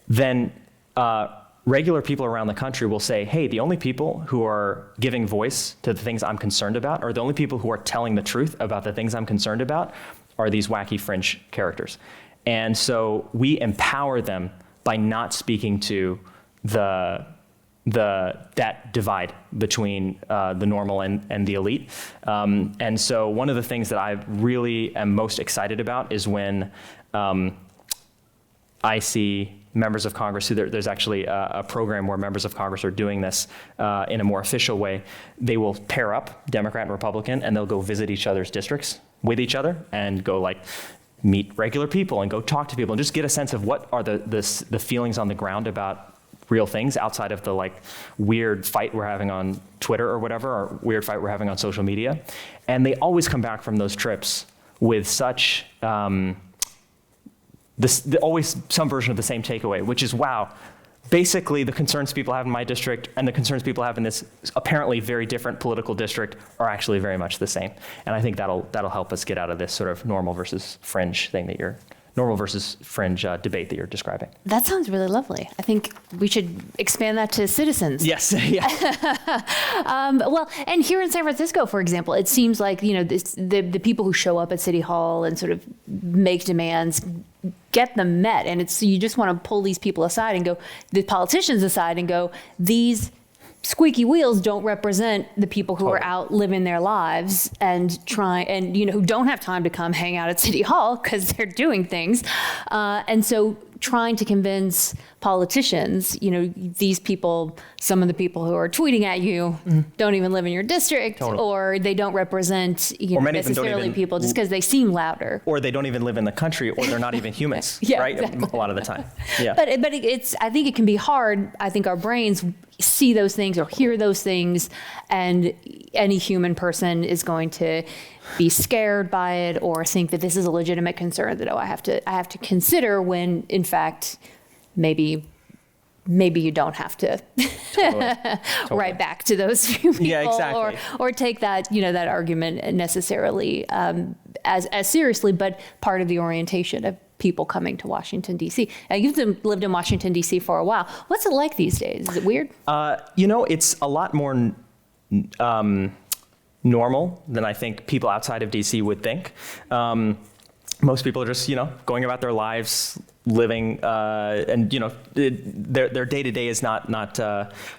then regular people around the country will say, hey, the only people who are giving voice to the things I'm concerned about, or the only people who are telling the truth about the things I'm concerned about, are these wacky fringe characters. And so we empower them by not speaking to that divide between the normal and the elite. And so one of the things that I really am most excited about is when I see members of Congress, there's actually a program where members of Congress are doing this in a more official way. They will pair up, Democrat and Republican, and they'll go visit each other's districts with each other and go like meet regular people and go talk to people and just get a sense of what are the feelings on the ground about real things outside of the like weird fight we're having on Twitter or whatever, or weird fight we're having on social media. And they always come back from those trips with such, always some version of the same takeaway, which is, wow, basically the concerns people have in my district and the concerns people have in this apparently very different political district are actually very much the same. And I think that'll help us get out of this sort of normal versus fringe thing normal versus fringe debate that you're describing. That sounds really lovely. I think we should expand that to citizens. Yes, yeah. Well, and here in San Francisco, for example, it seems like, the people who show up at City Hall and sort of make demands get them met. And you just want to pull these people aside and go, the politicians aside and go, these squeaky wheels don't represent the people who are out living their lives and who don't have time to come hang out at City Hall because they're doing things. And so trying to convince politicians, these people, some of the people who are tweeting at you don't even live in your district, Totally. or they don't represent Or many of them don't necessarily even- people just because they seem louder. Or they don't even live in the country, or they're not even humans, Yeah, right? exactly. A lot of the time. Yeah. But I think it can be hard. I think our brains see those things or hear those things, and any human person is going to be scared by it or think that this is a legitimate concern that, I have to consider, when in fact, maybe you don't have to Totally. write back to those few people, Yeah, exactly. or take that that argument necessarily as seriously, but part of the orientation of people coming to Washington, D.C. Now, you've lived in Washington, D.C. for a while. What's it like these days? Is it weird? It's a lot more normal than I think people outside of DC would think. Most people are just, going about their lives, living, and their day to day is not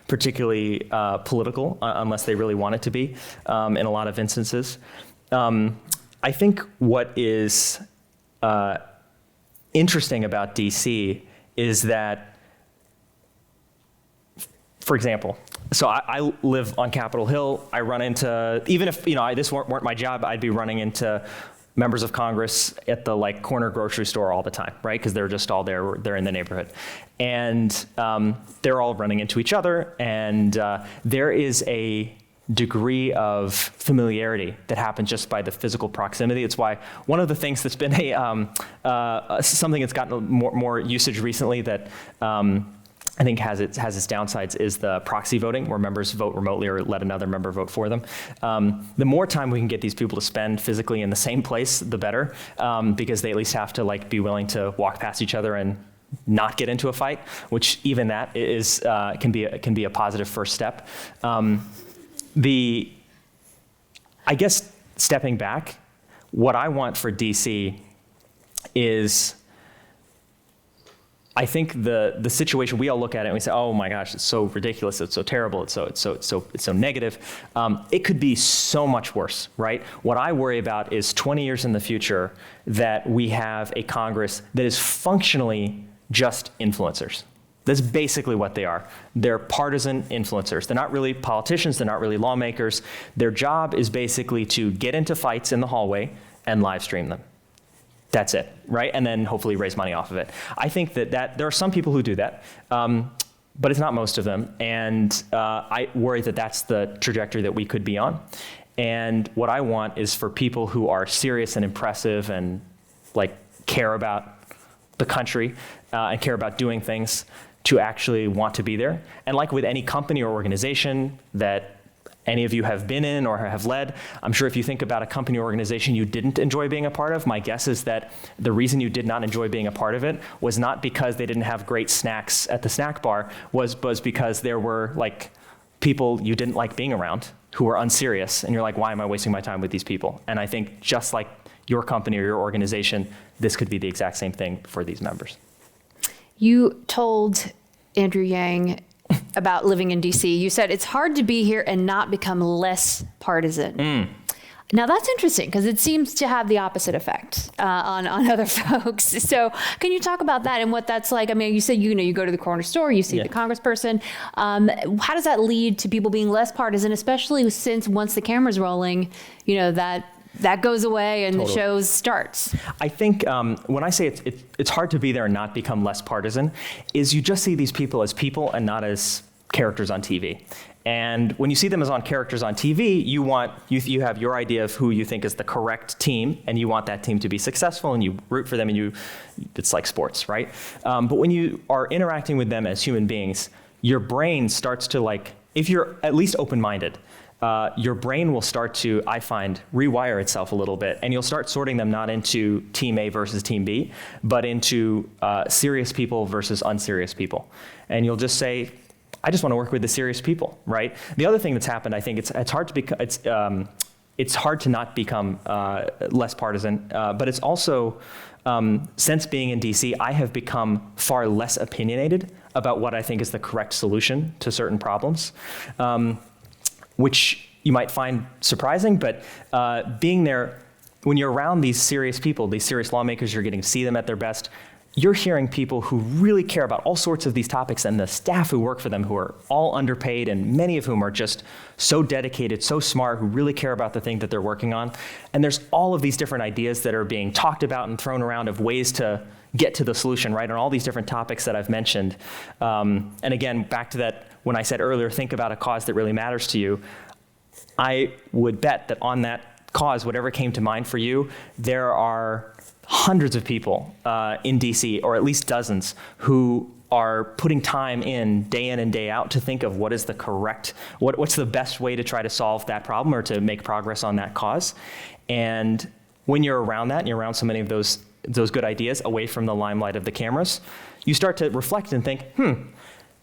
particularly political unless they really want it to be. In a lot of instances, I think what is interesting about DC is that, for example, so I live on Capitol Hill. I run into, even if this weren't my job, I'd be running into members of Congress at the corner grocery store all the time, right? Because they're just all there. They're in the neighborhood, and they're all running into each other. And there is a degree of familiarity that happens just by the physical proximity. It's why one of the things that's been something that's gotten more usage recently that I think has its downsides is the proxy voting, where members vote remotely or let another member vote for them. The more time we can get these people to spend physically in the same place, the better, because they at least have to be willing to walk past each other and not get into a fight, which even that is can be a positive first step. I guess stepping back, what I want for DC is, I think the situation, we all look at it and we say, oh my gosh, it's so ridiculous, it's so terrible, it's so negative. It could be so much worse, right? What I worry about is 20 years in the future that we have a Congress that is functionally just influencers. That's basically what they are. They're partisan influencers. They're not really politicians, they're not really lawmakers. Their job is basically to get into fights in the hallway and live stream them. That's it, right? And then hopefully raise money off of it. I think that there are some people who do that, but it's not most of them. And I worry that that's the trajectory that we could be on. And what I want is for people who are serious and impressive and care about the country and care about doing things to actually want to be there. And like with any company or organization that any of you have been in or have led, I'm sure if you think about a company or organization you didn't enjoy being a part of, my guess is that the reason you did not enjoy being a part of it was not because they didn't have great snacks at the snack bar, was because there were people you didn't like being around who were unserious, and you're like, why am I wasting my time with these people? And I think just like your company or your organization, this could be the exact same thing for these members. You told Andrew Yang about living in DC. You said it's hard to be here and not become less partisan. Now that's interesting because it seems to have the opposite effect on other folks. So can you talk about that and what that's like? I mean, you said you go to the corner store, you see the congressperson. How does that lead to people being less partisan, especially since once the camera's rolling, that goes away and the show starts? I think when I say it's hard to be there and not become less partisan, is you just see these people as people and not as characters on TV. And when you see them as on characters on TV, you have your idea of who you think is the correct team, and you want that team to be successful, and you root for them, and it's like sports, right? But when you are interacting with them as human beings, your brain starts to if you're at least open-minded, your brain will start to, I find, rewire itself a little bit, and you'll start sorting them not into team A versus team B, but into serious people versus unserious people. And you'll just say, I just want to work with the serious people, right? The other thing that's happened, I think it's hard to it's hard to not become less partisan, but it's also, since being in DC, I have become far less opinionated about what I think is the correct solution to certain problems. Which you might find surprising, but being there, when you're around these serious people, these serious lawmakers, you're getting to see them at their best, you're hearing people who really care about all sorts of these topics, and the staff who work for them who are all underpaid, and many of whom are just so dedicated, so smart, who really care about the thing that they're working on. And there's all of these different ideas that are being talked about and thrown around of ways to get to the solution, right, on all these different topics that I've mentioned. And again, back to that, when I said earlier, think about a cause that really matters to you. I would bet that on that cause, whatever came to mind for you, there are hundreds of people in DC, or at least dozens, who are putting time in and day out to think of what is the correct, what's the best way to try to solve that problem or to make progress on that cause. And when you're around that, and you're around so many of those good ideas away from the limelight of the cameras, you start to reflect and think,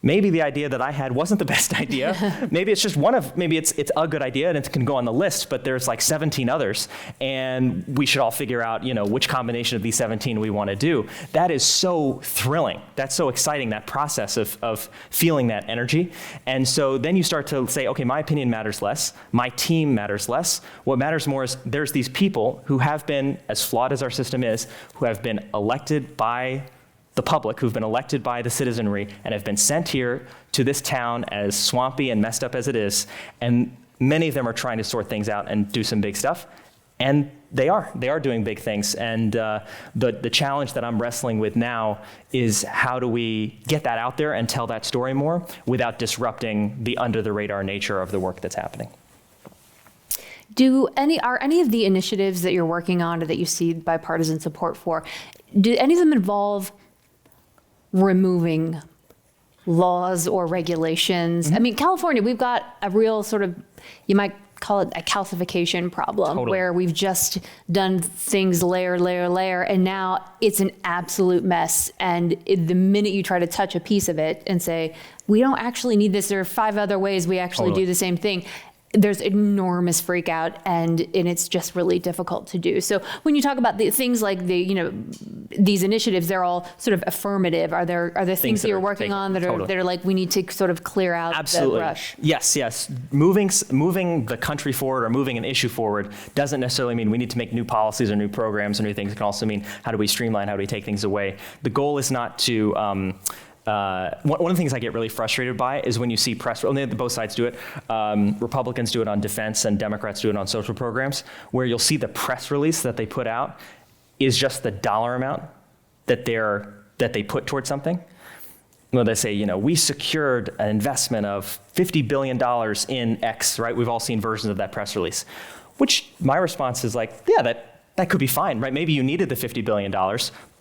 maybe the idea that I had wasn't the best idea. Maybe it's just maybe it's a good idea and it can go on the list, but there's like 17 others, and we should all figure out, which combination of these 17 we want to do. That is so thrilling. That's so exciting, that process of feeling that energy. And so then you start to say, okay, my opinion matters less. My team matters less. What matters more is there's these people who have been, as flawed as our system is, who have been elected by the public, who've been elected by the citizenry and have been sent here to this town, as swampy and messed up as it is, and many of them are trying to sort things out and do some big stuff, and they are doing big things. And the challenge that I'm wrestling with now is, how do we get that out there and tell that story more without disrupting the under-the-radar nature of the work that's happening? Are any of the initiatives that you're working on or that you see bipartisan support for, do any of them involve removing laws or regulations? Mm-hmm. I mean, California, we've got a real sort of, you might call it a calcification problem, totally, where we've just done things layer, and now it's an absolute mess. And the minute you try to touch a piece of it and say, we don't actually need this, there are 5 other ways we actually do the same thing, there's enormous freak out, and it's just really difficult to do. So when you talk about the things like these initiatives, they're all sort of affirmative. Are there things that you're working on that are like, we need to sort of clear out the brush? Yes. Moving the country forward or moving an issue forward doesn't necessarily mean we need to make new policies or new programs or new things. It can also mean, how do we streamline, how do we take things away? The goal is not to one of the things I get really frustrated by is when you see press, both sides do it, Republicans do it on defense and Democrats do it on social programs, where you'll see the press release that they put out is just the dollar amount that they put towards something. Well, they say, we secured an investment of $50 billion in X, right? We've all seen versions of that press release, which my response is like, yeah, that could be fine, right? Maybe you needed the $50 billion,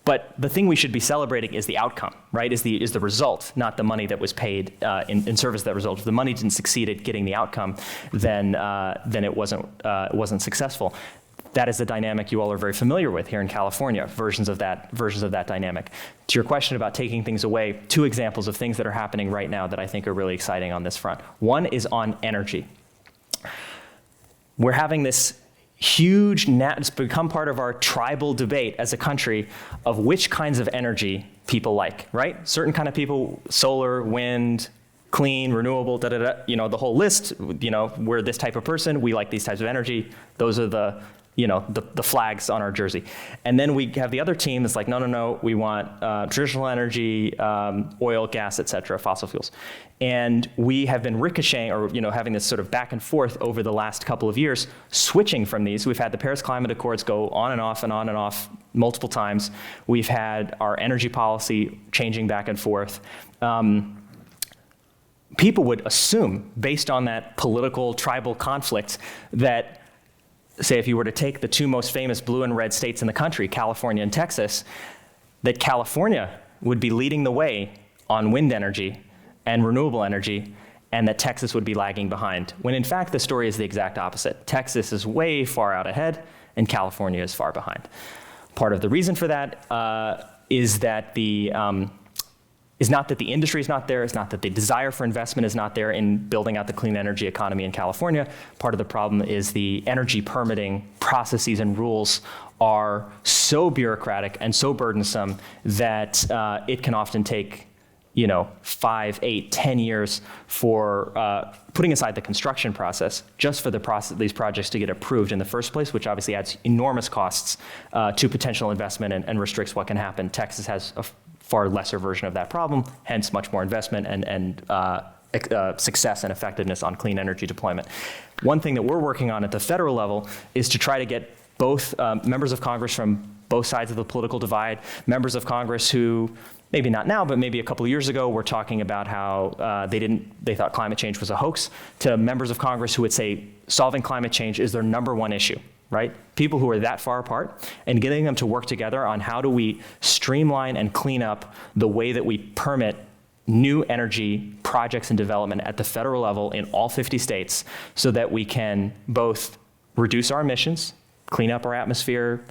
but the thing we should be celebrating is the outcome, right? Is the result, not the money that was paid in service of that result. If the money didn't succeed at getting the outcome, then it wasn't successful. That is the dynamic you all are very familiar with here in California, versions of that dynamic. To your question about taking things away, 2 examples of things that are happening right now that I think are really exciting on this front. One is on energy. We're having this huge, it's become part of our tribal debate as a country of which kinds of energy people like, right? Certain kind of people, solar, wind, clean, renewable, the whole list, we're this type of person, we like these types of energy. Those are the flags on our jersey. And then we have the other team that's like, no, we want traditional energy, oil, gas, et cetera, fossil fuels. And we have been ricocheting, or having this sort of back and forth over the last couple of years, switching from these. We've had the Paris Climate Accords go on and off multiple times. We've had our energy policy changing back and forth. People would assume, based on that political tribal conflict, that, say, if you were to take the 2 most famous blue and red states in the country, California and Texas, that California would be leading the way on wind energy and renewable energy, and that Texas would be lagging behind, when in fact the story is the exact opposite. Texas is way far out ahead, and California is far behind. Part of the reason for that is not that the industry is not there, it's not that the desire for investment is not there in building out the clean energy economy in California. Part of the problem is the energy permitting processes and rules are so bureaucratic and so burdensome that it can often take 5, 8, 10 years for putting aside the construction process, just for these projects to get approved in the first place, which obviously adds enormous costs to potential investment and restricts what can happen. Texas has a far lesser version of that problem, hence much more investment and success and effectiveness on clean energy deployment. One thing that we're working on at the federal level is to try to get both members of Congress from both sides of the political divide, members of Congress who, maybe not now, but maybe a couple of years ago, were talking about how they thought climate change was a hoax, to members of Congress who would say solving climate change is their #1 issue, right? People who are that far apart, and getting them to work together on how do we streamline and clean up the way that we permit new energy projects and development at the federal level in all 50 states so that we can both reduce our emissions, clean up our atmosphere,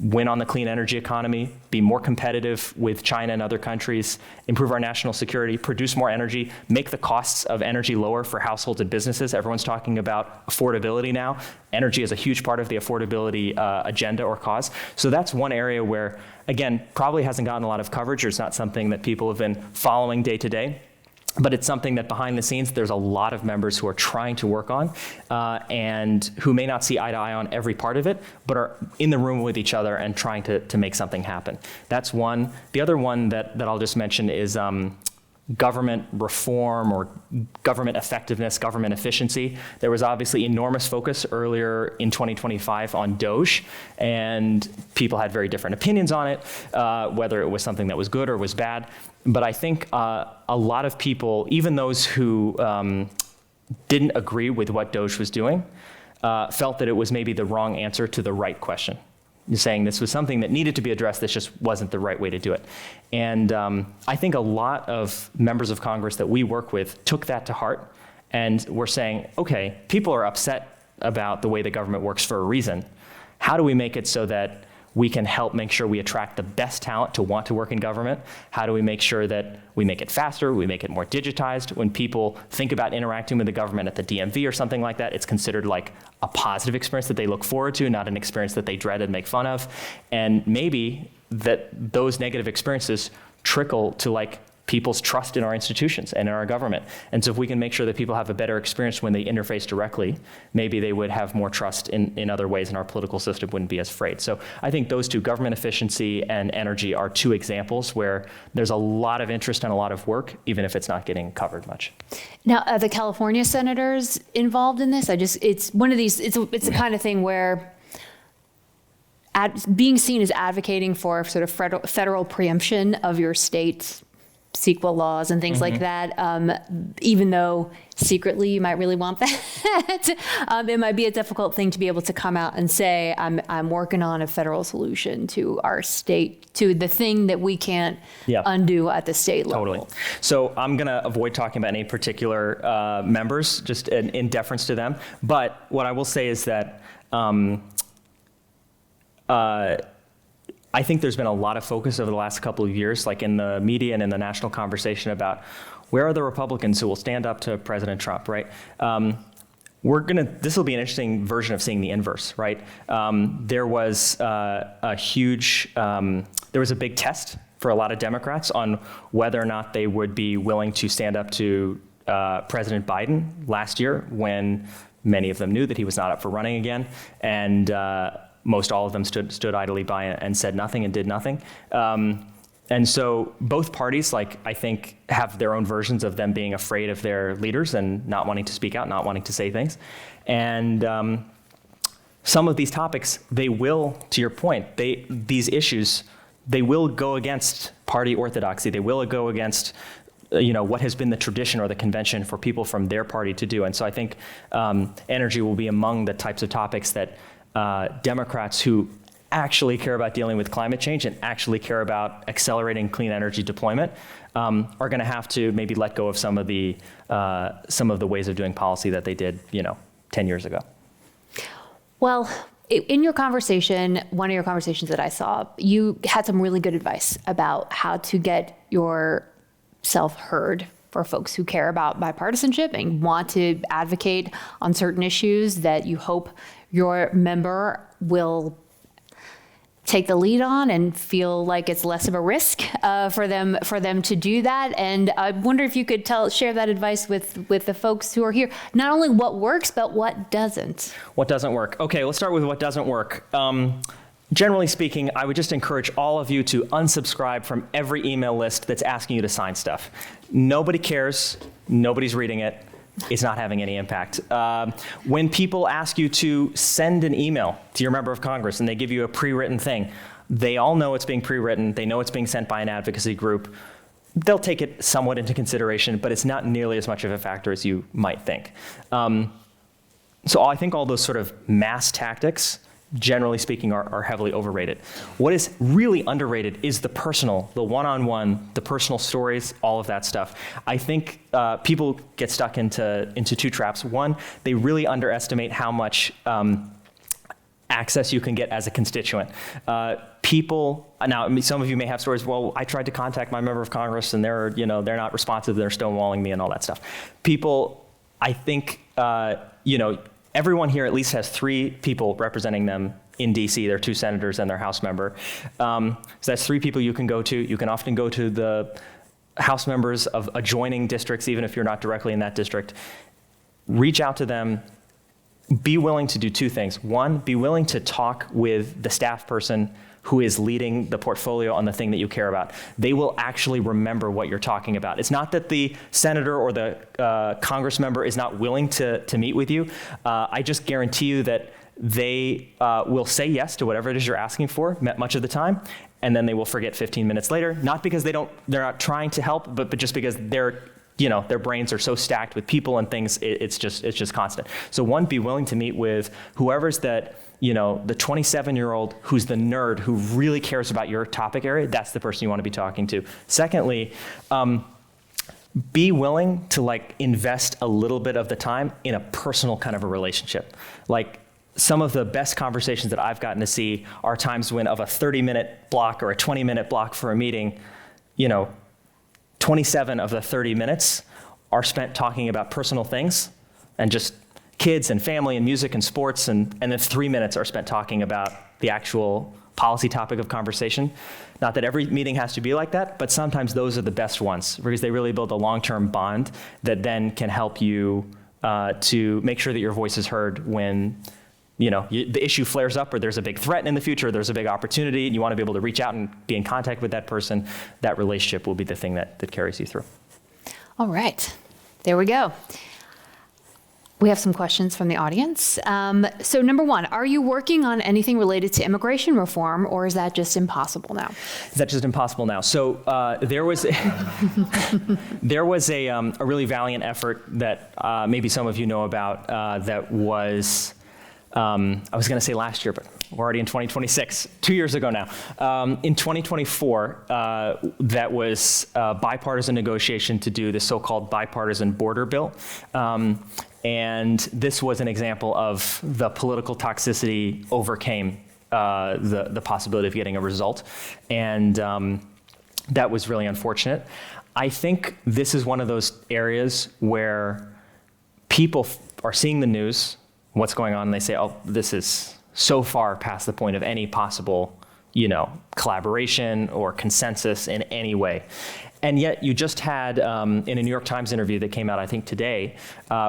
win on the clean energy economy, be more competitive with China and other countries, improve our national security, produce more energy, make the costs of energy lower for households and businesses. Everyone's talking about affordability now. Energy is a huge part of the affordability agenda or cause. So that's one area where, again, probably hasn't gotten a lot of coverage, or it's not something that people have been following day to day. But it's something that behind the scenes, there's a lot of members who are trying to work on and who may not see eye to eye on every part of it, but are in the room with each other and trying to make something happen. That's one. The other one that I'll just mention is government reform or government effectiveness, government efficiency. There was obviously enormous focus earlier in 2025 on DOGE, and people had very different opinions on it, whether it was something that was good or was bad. But I think a lot of people, even those who didn't agree with what DOGE was doing, felt that it was maybe the wrong answer to the right question. Saying this was something that needed to be addressed, this just wasn't the right way to do it. And I think a lot of members of Congress that we work with took that to heart and were saying, okay, people are upset about the way the government works for a reason. How do we make it so that we can help make sure we attract the best talent to want to work in government? How do we make sure that we make it faster, we make it more digitized? When people think about interacting with the government at the DMV or something like that, it's considered like a positive experience that they look forward to, not an experience that they dread and make fun of. And maybe that those negative experiences trickle to like people's trust in our institutions and in our government. And so if we can make sure that people have a better experience when they interface directly, maybe they would have more trust in other ways and our political system wouldn't be as frayed. So I think those two, government efficiency and energy, are two examples where there's a lot of interest and a lot of work, even if it's not getting covered much. Now, are the California senators involved in this? It's one of these, it's the kind of thing where being seen as advocating for sort of federal preemption of your state's CEQA laws and things like that, even though secretly you might really want that, it might be a difficult thing to be able to come out and say, I'm working on a federal solution to our state, to the thing that we can't undo at the state level. Totally. So I'm going to avoid talking about any particular members, just in deference to them. But what I will say is that I think there's been a lot of focus over the last couple of years, like in the media and in the national conversation, about where are the Republicans who will stand up to President Trump, right? This will be an interesting version of seeing the inverse, right? There was a big test for a lot of Democrats on whether or not they would be willing to stand up to President Biden last year, when many of them knew that he was not up for running again. And most all of them stood idly by and said nothing and did nothing. And so both parties, I think, have their own versions of them being afraid of their leaders and not wanting to speak out, not wanting to say things. And some of these topics, they will, to your point, these issues, they will go against party orthodoxy. They will go against what has been the tradition or the convention for people from their party to do. And so I think energy will be among the types of topics that Democrats who actually care about dealing with climate change and actually care about accelerating clean energy deployment are going to have to maybe let go of some of the ways of doing policy that they did 10 years ago. Well, in your conversation, one of your conversations that I saw, you had some really good advice about how to get yourself heard for folks who care about bipartisanship and want to advocate on certain issues that you hope your member will take the lead on and feel like it's less of a risk for them to do that. And I wonder if you could share that advice with the folks who are here. Not only what works, but what doesn't. What doesn't work? Okay, let's start with what doesn't work. Generally speaking, I would just encourage all of you to unsubscribe from every email list that's asking you to sign stuff. Nobody cares. Nobody's reading it. It's not having any impact. When people ask you to send an email to your member of Congress and they give you a pre-written thing, they all know it's being pre-written. They know it's being sent by an advocacy group. They'll take it somewhat into consideration, but it's not nearly as much of a factor as you might think. So I think all those sort of mass tactics, generally speaking, are heavily overrated. What is really underrated is the personal, the one-on-one, the personal stories, all of that stuff. I think people get stuck into two traps. One, they really underestimate how much access you can get as a constituent. People, now some of you may have stories, well, I tried to contact my member of Congress and they're not responsive, they're stonewalling me and all that stuff. People, I think, everyone here at least has 3 people representing them in DC. They're 2 senators and their House member. So that's 3 people you can go to. You can often go to the House members of adjoining districts, even if you're not directly in that district. Reach out to them. Be willing to do 2 things. One, be willing to talk with the staff person who is leading the portfolio on the thing that you care about. They will actually remember what you're talking about. It's not that the senator or the Congress member is not willing to meet with you. I just guarantee you that they will say yes to whatever it is you're asking for much of the time, and then they will forget 15 minutes later, not because they're not trying to help, but just because their brains are so stacked with people and things, it's just constant. So one, be willing to meet with whoever's that, the 27-year-old who's the nerd who really cares about your topic area. That's the person you want to be talking to. Secondly, be willing to invest a little bit of the time in a personal kind of a relationship. Some of the best conversations that I've gotten to see are times when of a 30-minute block or a 20-minute block for a meeting, 27 of the 30 minutes are spent talking about personal things and just kids and family and music and sports, and then 3 minutes are spent talking about the actual policy topic of conversation. Not that every meeting has to be like that, but sometimes those are the best ones because they really build a long-term bond that then can help you to make sure that your voice is heard when the issue flares up or there's a big threat in the future, there's a big opportunity, and you want to be able to reach out and be in contact with that person. That relationship will be the thing that carries you through. All right, there we go. We have some questions from the audience. So number 1, are you working on anything related to immigration reform, or is that just impossible now? Is that just impossible now? So there was a really valiant effort that maybe some of you know about that was, I was going to say last year, but we're already in 2026, 2 years ago now. In 2024, that was bipartisan negotiation to do the so-called bipartisan border bill. And this was an example of the political toxicity overcame the possibility of getting a result. And that was really unfortunate. I think this is one of those areas where people are seeing the news, what's going on, and they say, oh, this is so far past the point of any possible, collaboration or consensus in any way. And yet you just had, in a New York Times interview that came out, I think today,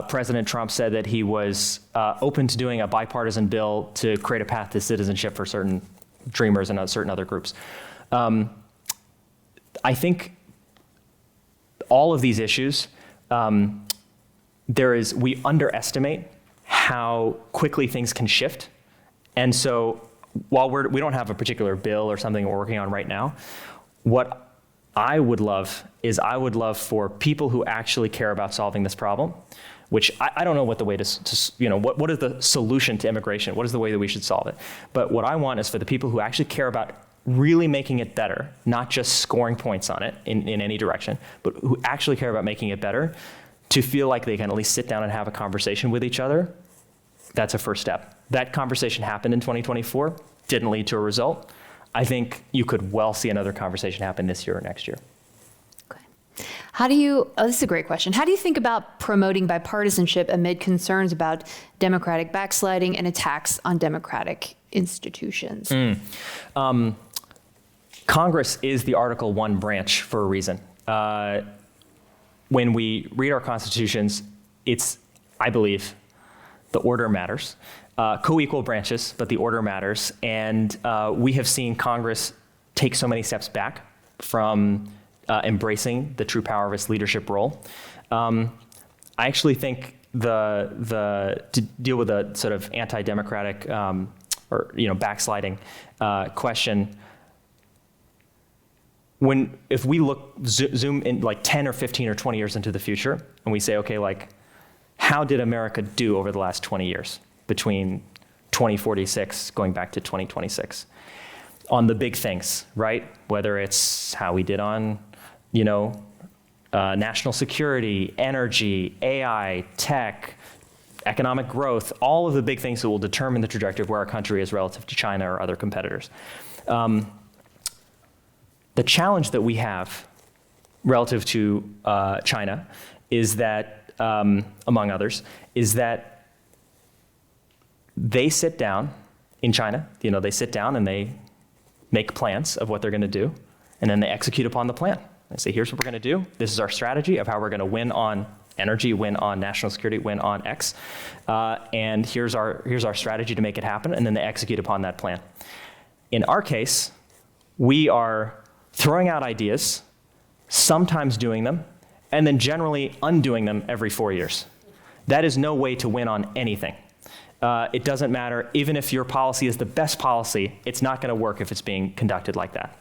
President Trump said that he was open to doing a bipartisan bill to create a path to citizenship for certain Dreamers and certain other groups. I think all of these issues, we underestimate how quickly things can shift. And so while we don't have a particular bill or something we're working on right now, what I would love for people who actually care about solving this problem, which I don't know what the way what is the solution to immigration? What is the way that we should solve it? But what I want is for the people who actually care about really making it better, not just scoring points on it in any direction, but who actually care about making it better, to feel like they can at least sit down and have a conversation with each other. That's a first step. That conversation happened in 2024, didn't lead to a result. I think you could well see another conversation happen this year or next year. Okay. This is a great question. How do you think about promoting bipartisanship amid concerns about democratic backsliding and attacks on democratic institutions? Congress is the Article 1 branch for a reason. When we read our constitutions, I believe, the order matters. Co-equal branches, but the order matters. And we have seen Congress take so many steps back from embracing the true power of its leadership role. I actually think to deal with a sort of anti-democratic backsliding question, if we zoom in like 10 or 15 or 20 years into the future, and we say, okay, like, how did America do over the last 20 years between 2046 going back to 2026 on the big things, right? Whether it's how we did on, national security, energy, AI, tech, economic growth, all of the big things that will determine the trajectory of where our country is relative to China or other competitors. The challenge that we have relative to China is that, among others, is that they sit down in China, they sit down and they make plans of what they're going to do, and then they execute upon the plan. They say, here's what we're going to do. This is our strategy of how we're going to win on energy, win on national security, win on X, and here's our strategy to make it happen, and then they execute upon that plan. In our case, we are throwing out ideas, sometimes doing them, and then generally undoing them every 4 years. That is no way to win on anything. It doesn't matter, even if your policy is the best policy, it's not going to work if it's being conducted like that.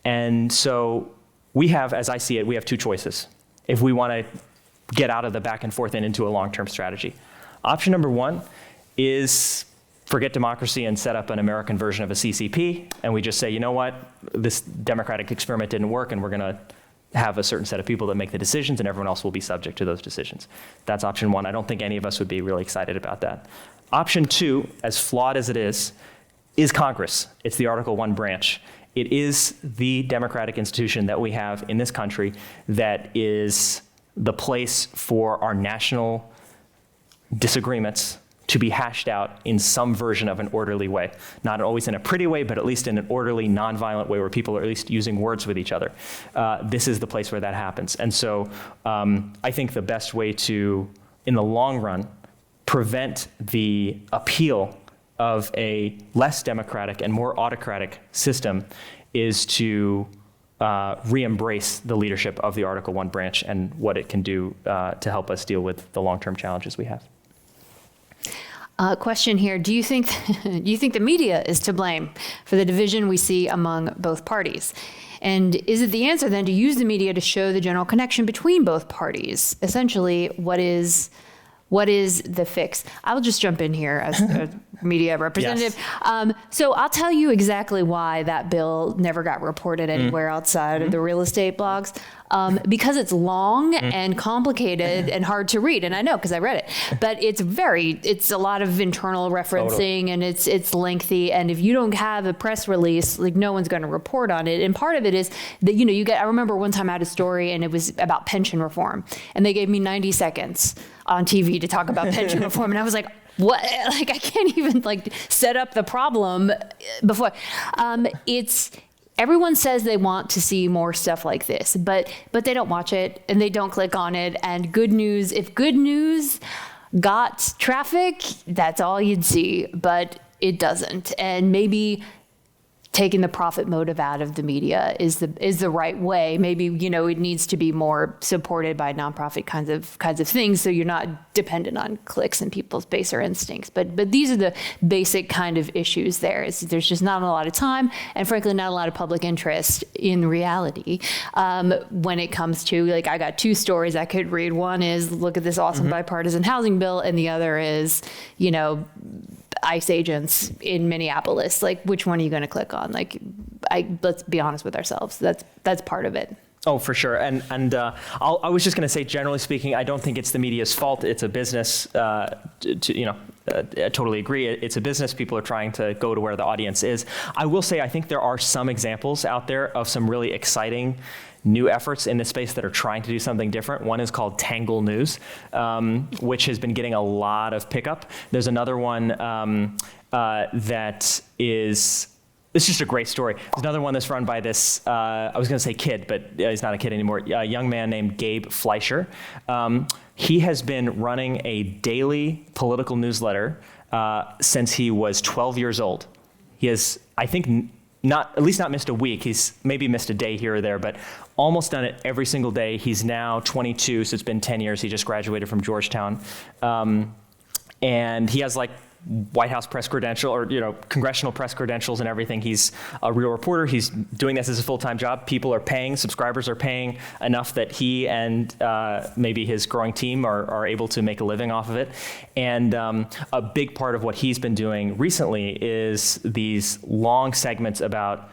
And so we have, as I see it, we have two choices if we want to get out of the back and forth and into a long-term strategy. Option number one is forget democracy and set up an American version of a CCP, and we just say, you know what, this democratic experiment didn't work, and we're going to have a certain set of people that make the decisions, and everyone else will be subject to those decisions. That's option one. I don't think any of us would be really excited about that. Option two, as flawed as it is Congress. It's the Article 1 branch. It is the democratic institution that we have in this country that is the place for our national disagreements to be hashed out in some version of an orderly way. Not always in a pretty way, but at least in an orderly, nonviolent way where people are at least using words with each other. This is the place where that happens. And so I think the best way to, in the long run, prevent the appeal of a less democratic and more autocratic system is to re-embrace the leadership of the Article 1 branch and what it can do to help us deal with the long-term challenges we have. Question here, do you think the media is to blame for the division we see among both parties? And is it the answer then to use the media to show the general connection between both parties? Essentially, what is the fix? I'll just jump in here as a media representative. Yes. So I'll tell you exactly why that bill never got reported anywhere outside of the real estate blogs. Because it's long and complicated and hard to read. And I know because I read it. But it's a lot of internal referencing and it's lengthy. And if you don't have a press release, like no one's going to report on it. And part of it is that, I remember one time I had a story and it was about pension reform. And they gave me 90 seconds on TV to talk about pension reform. And I was like, what? Like, I can't even set up the problem before. Everyone says they want to see more stuff like this, but they don't watch it and they don't click on it. And if good news got traffic, that's all you'd see, but it doesn't. And maybe taking the profit motive out of the media is the right way. Maybe, it needs to be more supported by nonprofit kinds of things, so you're not dependent on clicks and people's baser instincts. But these are the basic kind of issues there. There's just not a lot of time, and frankly, not a lot of public interest in reality when it comes to, I got two stories I could read. One is, look at this awesome bipartisan housing bill, and the other is, ICE agents in Minneapolis. Which one are you going to click on? Let's be honest with ourselves. That's part of it. Oh, for sure. And I was just going to say, generally speaking, I don't think it's the media's fault. It's a business. I totally agree. It's a business. People are trying to go to where the audience is. I will say, I think there are some examples out there of some really exciting new efforts in this space that are trying to do something different. One is called Tangle News, which has been getting a lot of pickup. There's another one that is, it's just a great story. There's another one that's run by this, I was going to say kid, but he's not a kid anymore, a young man named Gabe Fleischer. He has been running a daily political newsletter since he was 12 years old. He has, I think, at least not missed a week. He's maybe missed a day here or there, but almost done it every single day. He's now 22, so it's been 10 years. He just graduated from Georgetown. And he has like White House press credential, or congressional press credentials and everything. He's a real reporter. He's doing this as a full-time job. People are paying, subscribers are paying enough that he and maybe his growing team are able to make a living off of it. And a big part of what he's been doing recently is these long segments about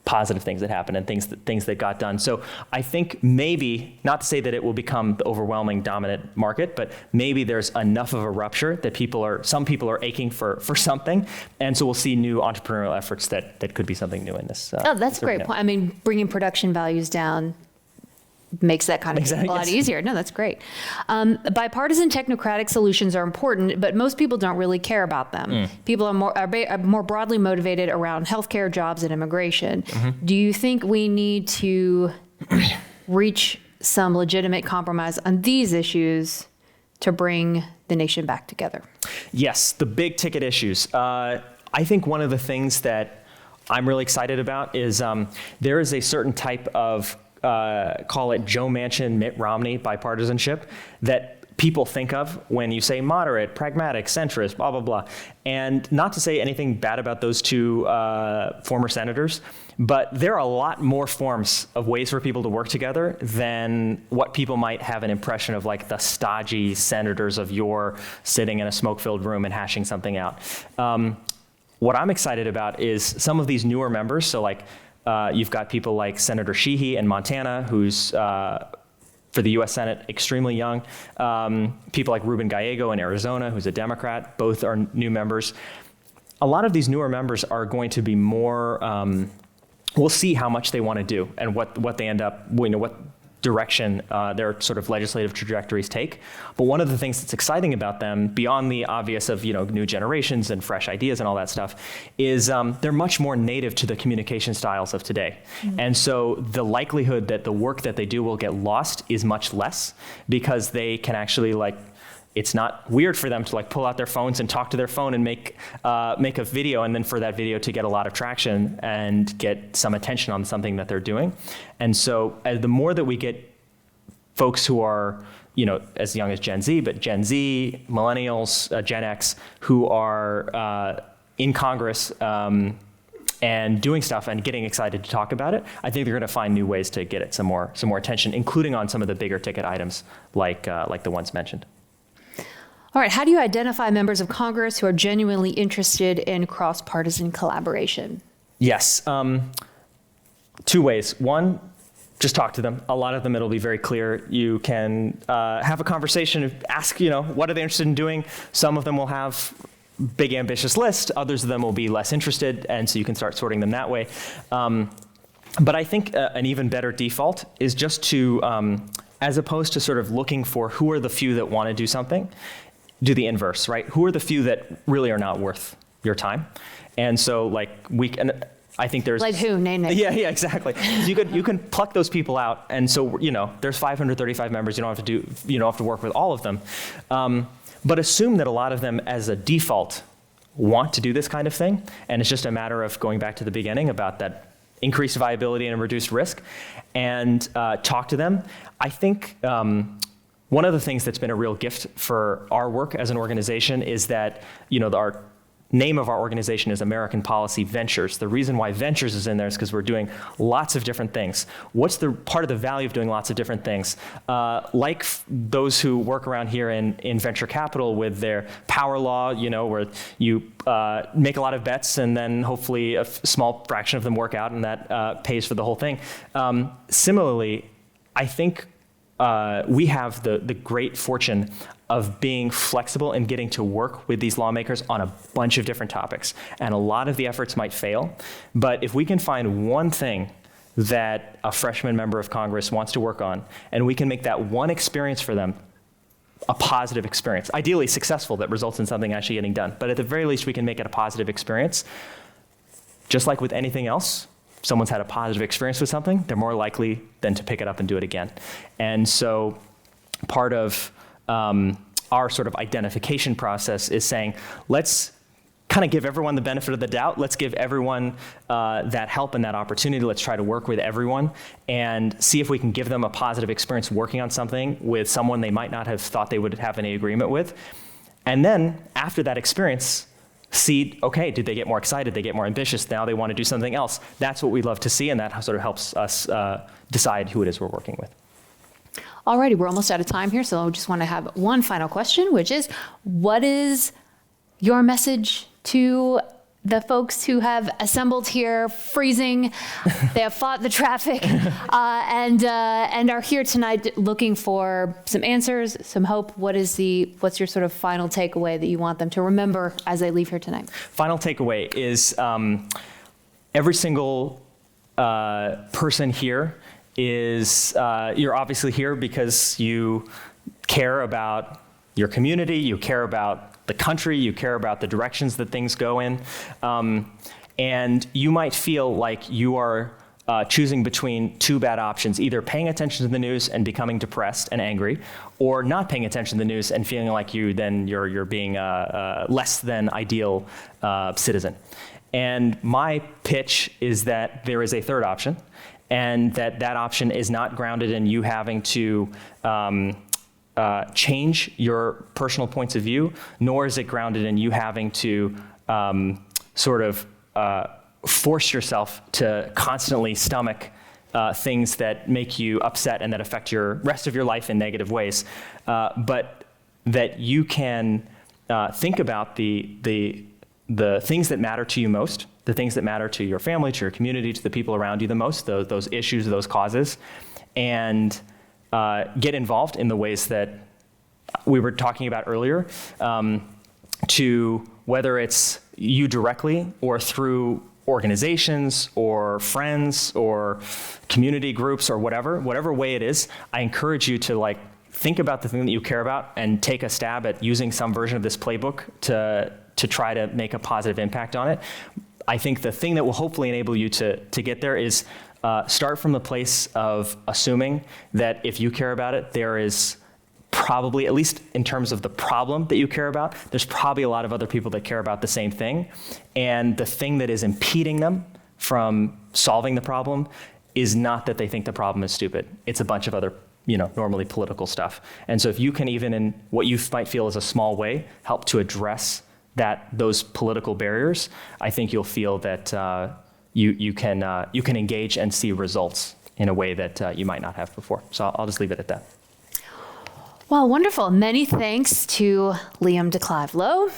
positive things that happened and things that got done. So I think maybe, not to say that it will become the overwhelming dominant market, but maybe there's enough of a rupture that some people are aching for something. And so we'll see new entrepreneurial efforts that could be something new in this. That's a great point. I mean, bringing production values down makes that kind of thing a lot easier. No, that's great. Bipartisan technocratic solutions are important, but most people don't really care about them. People are more broadly motivated around healthcare, jobs, and immigration. Do you think we need to reach some legitimate compromise on these issues to bring the nation back together? Yes, the big ticket issues. I think one of the things that I'm really excited about is there is a certain type of call it Joe Manchin, Mitt Romney bipartisanship that people think of when you say moderate, pragmatic, centrist, blah, blah, blah. And not to say anything bad about those two former senators, but there are a lot more forms of ways for people to work together than what people might have an impression of, like the stodgy senators of yore sitting in a smoke-filled room and hashing something out. What I'm excited about is some of these newer members, so like you've got people like Senator Sheehy in Montana, who's, for the US Senate, extremely young. People like Ruben Gallego in Arizona, who's a Democrat. Both are new members. A lot of these newer members are going to be more, we'll see how much they want to do and what they end up, what direction their sort of legislative trajectories take. But one of the things that's exciting about them, beyond the obvious of new generations and fresh ideas and all that stuff, is they're much more native to the communication styles of today. And so the likelihood that the work that they do will get lost is much less, because they can actually it's not weird for them to pull out their phones and talk to their phone and make a video, and then for that video to get a lot of traction and get some attention on something that they're doing. And so the more that we get folks who are as young as Gen Z, but Gen Z, millennials, Gen X, who are in Congress and doing stuff and getting excited to talk about it, I think they're going to find new ways to get it some more attention, including on some of the bigger ticket items like the ones mentioned. All right, how do you identify members of Congress who are genuinely interested in cross-partisan collaboration? Yes, two ways. One, just talk to them. A lot of them, it'll be very clear. You can have a conversation, ask, what are they interested in doing? Some of them will have big, ambitious list. Others of them will be less interested, and so you can start sorting them that way. But I think an even better default is just to, as opposed to sort of looking for who are the few that want to do something, do the inverse, right? Who are the few that really are not worth your time? And so I think there's who? Name it. Yeah, exactly. You can pluck those people out, and so there's 535 members. You don't have to work with all of them, but assume that a lot of them, as a default, want to do this kind of thing, and it's just a matter of going back to the beginning about that increased viability and reduced risk, and talk to them. I think one of the things that's been a real gift for our work as an organization is that our name of our organization is American Policy Ventures. The reason why Ventures is in there is because we're doing lots of different things. What's the part of the value of doing lots of different things? Those who work around here in venture capital with their power law, where you make a lot of bets and then hopefully a small fraction of them work out, and that pays for the whole thing. Similarly, I think we have the great fortune of being flexible and getting to work with these lawmakers on a bunch of different topics. And a lot of the efforts might fail, but if we can find one thing that a freshman member of Congress wants to work on, and we can make that one experience for them a positive experience, ideally successful, that results in something actually getting done. But at the very least, we can make it a positive experience. Just like with anything else, someone's had a positive experience with something, they're more likely than to pick it up and do it again. And so part of our sort of identification process is saying, let's kind of give everyone the benefit of the doubt. Let's give everyone that help and that opportunity. Let's try to work with everyone and see if we can give them a positive experience working on something with someone they might not have thought they would have any agreement with. And then after that experience, see, okay, did they get more excited? They get more ambitious. Now they want to do something else. That's what we love to see, and that sort of helps us decide who it is we're working with. Alrighty, we're almost out of time here, so I just want to have one final question, which is, what is your message to the folks who have assembled here, freezing, they have fought the traffic, and are here tonight looking for some answers, some hope? What's your sort of final takeaway that you want them to remember as they leave here tonight? Final takeaway is every single person here is, you're obviously here because you care about your community, you care about the country, you care about the directions that things go in, and you might feel like you are choosing between two bad options, either paying attention to the news and becoming depressed and angry, or not paying attention to the news and feeling like you're being a less than ideal citizen. And my pitch is that there is a third option, and that option is not grounded in you having to change your personal points of view, nor is it grounded in you having to force yourself to constantly stomach things that make you upset and that affect your rest of your life in negative ways, but that you can think about the things that matter to you most, the things that matter to your family, to your community, to the people around you the most, those issues, those causes, and get involved in the ways that we were talking about earlier, to whether it's you directly or through organizations or friends or community groups or whatever way it is. I encourage you to think about the thing that you care about and take a stab at using some version of this playbook to try to make a positive impact on it. I think the thing that will hopefully enable you to get there is start from the place of assuming that if you care about it, there is probably, at least in terms of the problem that you care about, there's probably a lot of other people that care about the same thing. And the thing that is impeding them from solving the problem is not that they think the problem is stupid. It's a bunch of other, normally political stuff. And so if you can, even in what you might feel is a small way, help to address those political barriers, I think you'll feel that you can engage and see results in a way that you might not have before. So I'll just leave it at that. Well, wonderful. Many thanks to Liam DeClive Lowe,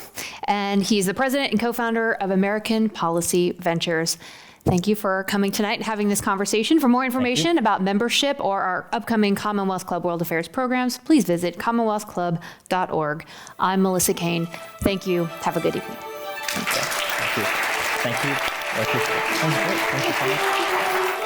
and he's the president and co-founder of American Policy Ventures. Thank you for coming tonight and having this conversation. For more information about membership or our upcoming Commonwealth Club World Affairs programs, please visit commonwealthclub.org. I'm Melissa Kane. Thank you. Have a good evening. Thank you. Thank you. Thank you. Thank you. Thank you so much.